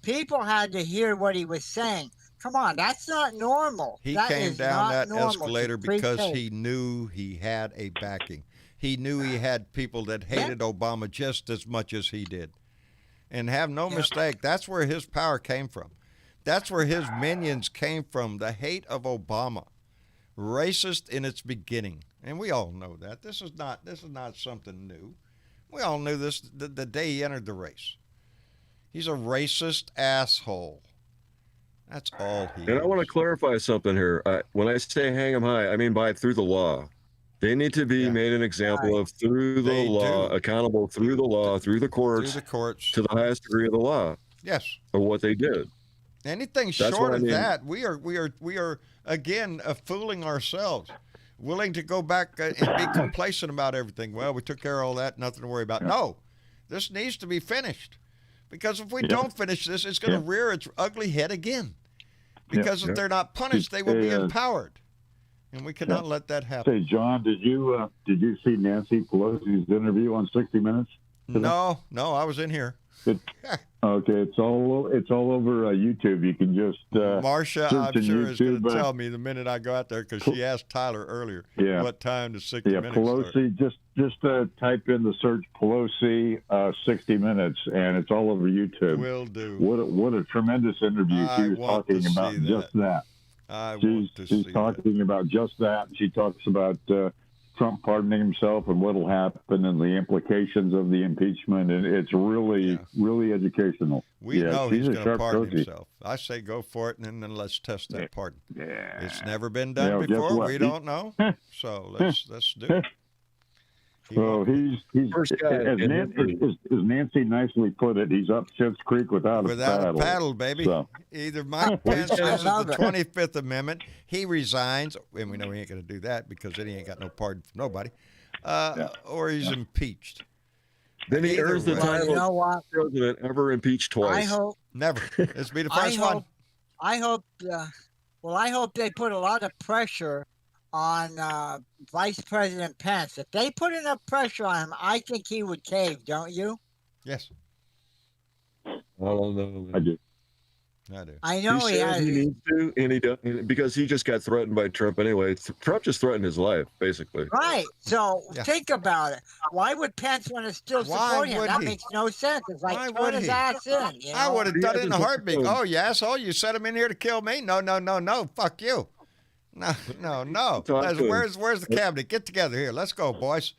people had to hear what he was saying. Come on, that's not normal. He came down that escalator because he knew he had a backing. He knew he had people that hated Obama just as much as he did. And have no mistake, that's where his power came from. That's where his minions came from, the hate of Obama. Racist in its beginning. And we all know that. This is not something new. We all knew this the day he entered the race. He's a racist asshole. That's all he is. And I want to clarify something here. When I say hang them high, I mean by through the law. They need to be made an example of through the law, accountable through the law, through the courts, to the highest degree of the law. Yes. Of what they did. Anything short of that, we are again fooling ourselves. Willing to go back and be complacent about everything. Well, we took care of all that, nothing to worry about. No, this needs to be finished. Because if we don't finish this, it's going to rear its ugly head again. Because if they're not punished, they will be empowered. And we cannot let that happen. Say, John, did you see Nancy Pelosi's interview on 60 Minutes today? No, I was in here. Okay, it's all over YouTube. You can just Marcia, I'm sure, is going to tell me the minute I go out there because she asked Tyler earlier what time the 60 Minutes Pelosi, start. just type in the search Pelosi 60 Minutes, and it's all over YouTube. Will do. What a tremendous interview. She was talking about just that. She's talking about just that. She talks about Trump pardoning himself and what'll happen and the implications of the impeachment, and it's really educational. We know he's going to pardon himself. I say go for it, and then let's test that pardon. Yeah. It's never been done before. We don't know, so let's do it. So he's as Nancy nicely put it, he's up Schitt's Creek without a paddle, baby. So. Either Mike Pence uses the 25th Amendment, he resigns, and we know he ain't going to do that because then he ain't got no pardon for nobody, or he's impeached. Then he earns the title of president ever impeached twice. I hope never. This will be the first one. I hope they put a lot of pressure on Vice President Pence. If they put enough pressure on him, I think he would cave, don't you? Yes. I don't know. I do. I know he has. He needs to, and he does, because he just got threatened by Trump anyway. Trump just threatened his life, basically. Right. So think about it. Why would Pence want to still support him? That makes no sense. It's like throwing his ass in. You know? I would have done it in a heartbeat. Oh, you asshole! You sent him in here to kill me? No. Fuck you. No. Where's the cabinet? Get together here. Let's go, boys.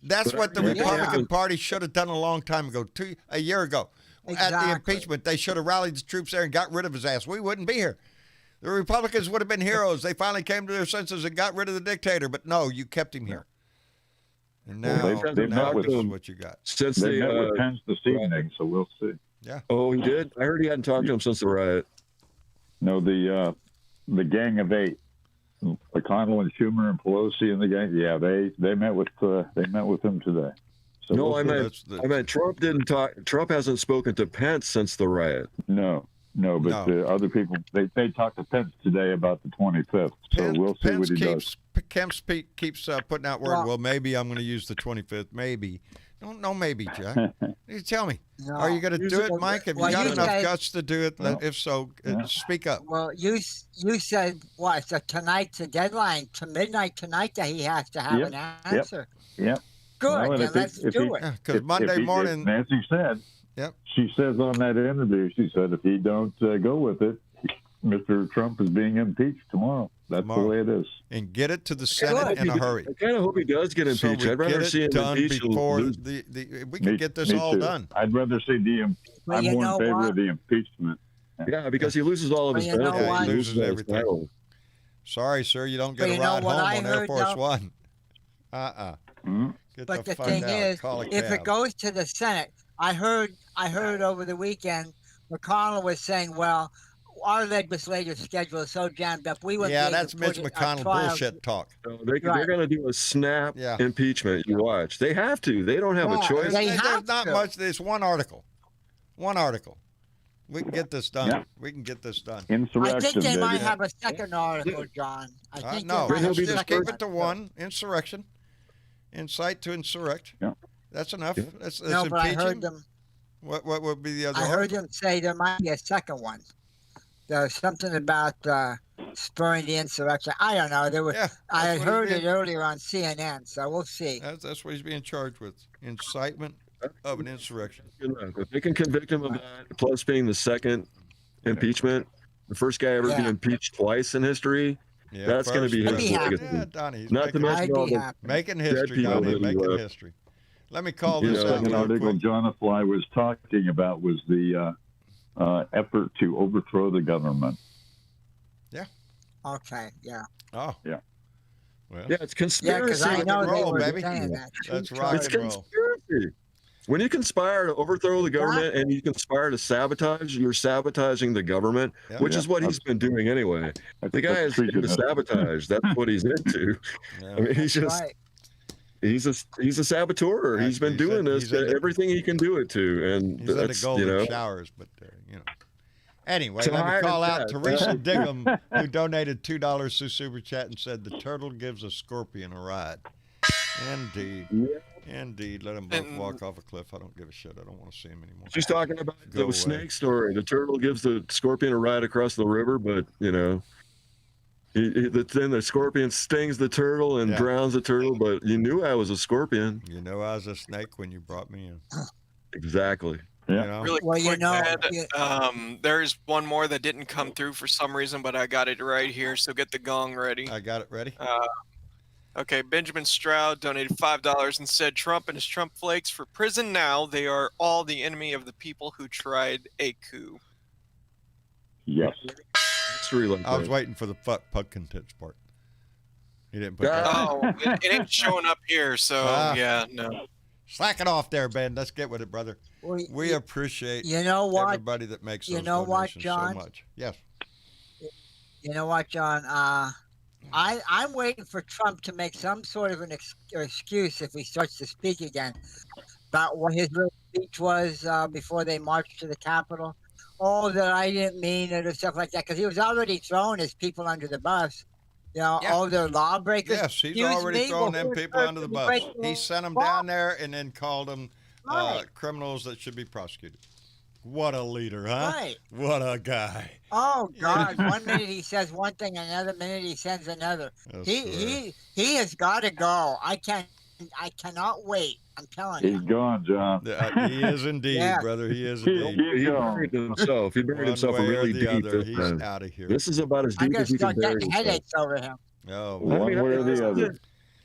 That's what the Republican Party should have done a long time ago, a year ago. Exactly. At the impeachment, they should have rallied the troops there and got rid of his ass. We wouldn't be here. The Republicans would have been heroes. They finally came to their senses and got rid of the dictator. But no, you kept him here. And now, this is what you got. Since they met with Pence this evening, so we'll see. Yeah. Oh, he did? I heard he hadn't talked to him since the riot. No, the Gang of Eight. McConnell and Schumer and Pelosi and the gang. Yeah, they met with him today. So no, I meant Trump didn't talk. Trump hasn't spoken to Pence since the riot. No, but the other people they talked to Pence today about the 25th. So we'll see what he does. Pence keeps putting out word. Well, maybe I'm going to use the 25th. Maybe. No, maybe, Jack. You tell me. No. Are you going to do it, Mike? Have you got enough guts to do it? If so, speak up. Well, you said what? So tonight's the deadline to midnight tonight that he has to have an answer. Yep. Good. Well, let's do it. Because Monday morning, Nancy said. Yep. She says on that interview, she said if he don't go with it, Mr. Trump is being impeached tomorrow. That's the way it is. And get it to the Senate in a hurry. I kind of hope he does get impeached. I'd rather see him done impeached before we can get this all done. I'd rather see I'm more in favor of the impeachment. Yeah, because he loses all of his benefits. He loses everything. Sorry, sir, you don't get a ride home on Air Force One. But the thing is, if it goes to the Senate, I heard over the weekend, McConnell was saying, well, our legislative schedule is so jammed up. We wouldn't. Yeah, that's Mitch McConnell bullshit talk. So they're going to do a snap impeachment. You watch. They have to. They don't have a choice. There's not much. There's one article. We can get this done. Yeah. We can get this done. Insurrection. I think they might baby. have a second article, John. I think No, they might have let's a just second keep it to one. Insurrection. Incite to insurrect. Yeah. That's enough. Yeah. That's No, but I impeaching. heard them. What would be the other I article? heard them say there might be a second one. There's something about spurring the insurrection. I don't know. There were. Yeah, I had that's what heard he's it earlier on CNN, so we'll see. That's what he's being charged with. Incitement of an insurrection. If they can convict him of that, plus being the second impeachment, the first guy ever been Yeah. impeached twice in history, Yeah, that's going to be I'd his be happy. legacy. Yeah, Donnie, he's Not to making, mention I'd all be the happy. making dead history, people Donnie, that he making left. history. Let me call You this know, out Second real article quick. John Fly was talking about was the effort to overthrow the government. Okay, yeah. Oh. Yeah. Well, Yeah, it's Yeah, conspiracy. because I rock know and they roll, were baby. saying that. That's It's rock and roll. conspiracy. When you conspire to overthrow the government and you conspire to sabotage, you're sabotaging the government, Yeah. which Yeah, is what he's been doing anyway. The guy is into treasonous. sabotage. That's what he's into. Yeah. I mean, he's That's just right. he's a saboteur. He's been He's doing in- this he's to into- everything he can do it to, and He's in the that's golden showers, but you know. Anyway, So let me hard call as out that. Teresa Diggum, who donated $2 through Super Chat and said the turtle gives a scorpion a ride. Indeed. Indeed. Let them both And- walk off a cliff. I don't give a shit. I don't want to see him anymore. She's talking about Go the away. snake story. The turtle gives the scorpion a ride across the river, but you know, then the scorpion stings the turtle and Yeah. drowns the turtle. But you knew I was a scorpion. You know I was a snake when you brought me in. Exactly. Yeah. You know? Really Well, you quick, know, Ed, you- there's one more that didn't come through for some reason, but I got it right here, so get the gong ready. I got it ready. Okay, Benjamin Stroud donated $5 and said Trump and his Trump flakes for prison now. They are all the enemy of the people who tried a coup. Yes. History like I was that. waiting for the fuck pumpkin tits part. He didn't put that. Oh, it ain't showing up here, so Ah. yeah, no. Slack it off there, Ben. Let's get with it, brother. well, We appreciate you know what? everybody that makes You those know what, donations John? so much. Yes. You know what, John? I'm waiting for Trump to make some sort of an excuse if he starts to speak again about what his little speech was before they marched to the Capitol. Oh, that I didn't mean it or stuff like that, because he was already throwing his people under the bus. You know, Yeah. all their lawbreakers. Yes, he's Excuse already me, throwing well, them who's people under the person bus. breaking He the sent them law? down there and then called them Right. criminals that should be prosecuted. What a leader, huh? Right. What a guy. Oh God! One minute he says one thing, another minute he says another. I swear. He has got to go. I cannot wait. I'm telling He's you. gone, John. He is indeed, Yeah. brother. He is He- indeed. He gone. buried himself. He buried One himself way or really the deep. other, This he's time. out of here. This is about as I'm deep gonna as he can start bury getting himself. headaches over him. Oh, I One mean, way or if the this other. isn't-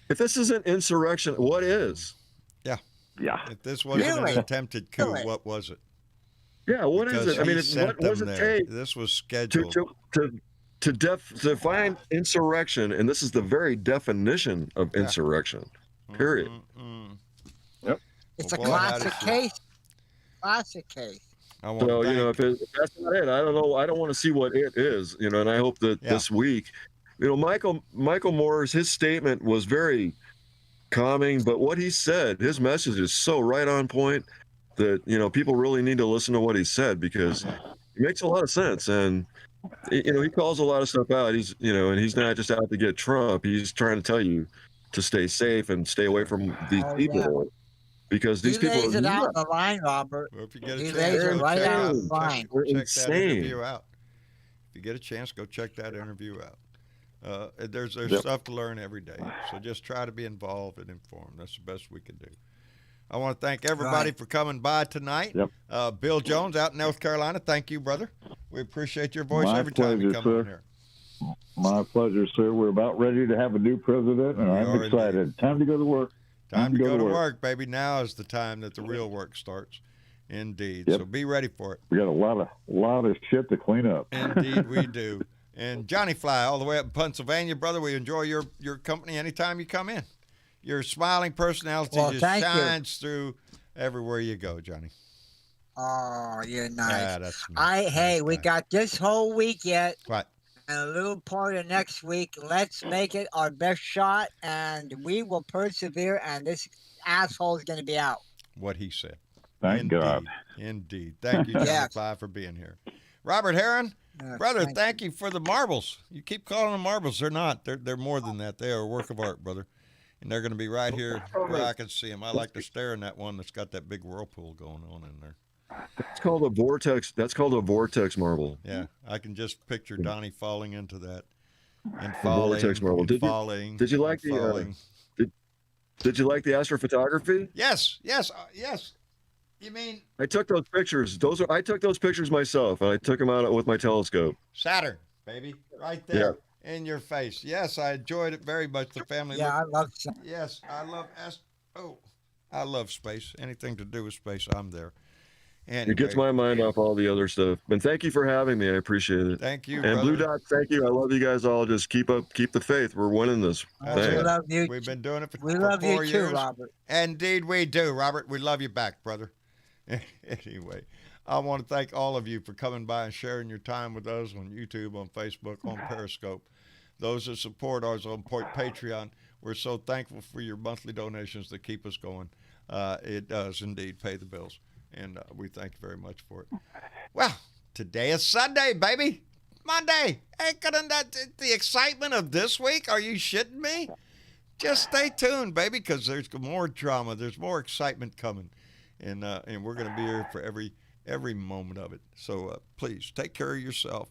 If this isn't insurrection, what is? Yeah. if this wasn't Really? an attempted coup, Really? what was it? Yeah, what is Because it? I he mean, sent what does them it there. take This was to scheduled. define insurrection? And this is the very definition of Yeah. insurrection. Period. It's Well, a boy, how classic did you- case. Classic case. I want So to you know, thank, if that's not it, I don't know. I don't want to see what it is. You know, and I hope that Yeah. this week, you know, Michael Moore's his statement was very calming, but what he said, his message is so right on point that you know people really need to listen to what he said because it makes a lot of sense. And you know, he calls a lot of stuff out. He's and he's not just out to get Trump. He's trying to tell you to stay safe and stay away from these Oh, people because these He people lays are it out nuts. on the line, Robert. well, if you get a He chance, lays go it right check out out- on the line. They're check that insane. interview out. If you get a chance, go check that interview out. There's Yep. stuff to learn every day. So just try to be involved and informed. That's the best we can do. I want to thank everybody Right. for coming by tonight. Yep. Bill Jones out in North Carolina, thank you, brother. We appreciate your voice My every time you pleasure, come on sir. here. My pleasure, sir. We're about ready to have a new president, and We I'm are excited. Time to go to work. Time to go to work, baby. Now is the time that the real work starts. Indeed. Yep. So be ready for it. We got a lot of shit to clean up. Indeed, we do. And Johnny Fly, all the way up in Pennsylvania, brother, we enjoy your company anytime you come in. Your smiling personality Well, just thank you. shines through everywhere you go, Johnny. Oh, you're nice. Yeah, that's nice. Hey, we got this whole week yet Right. and a little part of next week. Let's make it our best shot, and we will persevere. And this asshole is going to be out. What he said. Thank God. Indeed. Thank you, John Yes. McFly, for being here. Robert Heron, brother, thank you for the marbles. You keep calling them marbles. They're not. They're more than that. They are a work of art, brother. And they're going to be right here where I can see them. I like to stare in that one that's got that big whirlpool going on in there. That's called a vortex. That's called a vortex marble. Yeah, I can just picture Donnie falling into that and The falling vortex marble. and Did falling. you like and falling. Did you like the astrophotography? Yes. You mean I took those pictures. I took those pictures myself, and I took them out with my telescope. Saturn, baby, right there in your face. Yes, I enjoyed it very much. The family. Yeah, I love. Yes, I love I love space. Anything to do with space, I'm there. Anyway, It gets my mind off all the other stuff. And thank you for having me. I appreciate it. Thank you, And brother. Blue Dot, thank you. I love you guys all. Just keep the faith. We're winning this. We thing. love you. We've been doing it for, We for love 4 you years. too, Robert. Indeed, we do, Robert. We love you back, brother. Anyway, I want to thank all of you for coming by and sharing your time with us on YouTube, on Facebook, on Periscope. Those that support us on Patreon, we're so thankful for your monthly donations that keep us going. It does indeed pay the bills, and we thank you very much for it. Well, today is Sunday, baby. Monday. Ain't gonna the excitement of this week? Are you shitting me? Just stay tuned, baby, because there's more drama. There's more excitement coming, and we're gonna be here for every moment of it. So please take care of yourself.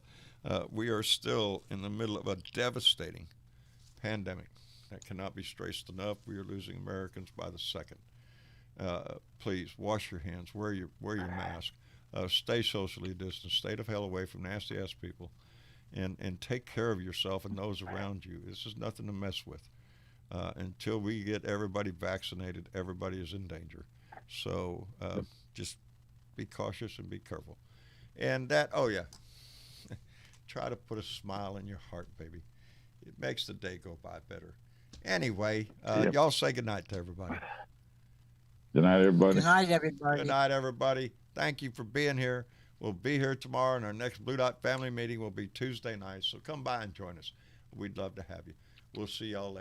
We are still in the middle of a devastating pandemic that cannot be stressed enough. We are losing Americans by the second. Please wash your hands, wear your mask, stay socially distanced, stay the hell away from nasty ass people, and take care of yourself and those around you. This is nothing to mess with. Until we get everybody vaccinated, everybody is in danger. So just be cautious and be careful. And try to put a smile in your heart, baby. It makes the day go by better. Anyway, y'all say goodnight to everybody. Good night, everybody. Good night, everybody. Good night, everybody. Thank you for being here. We'll be here tomorrow, and our next Blue Dot family meeting will be Tuesday night. So come by and join us. We'd love to have you. We'll see y'all later.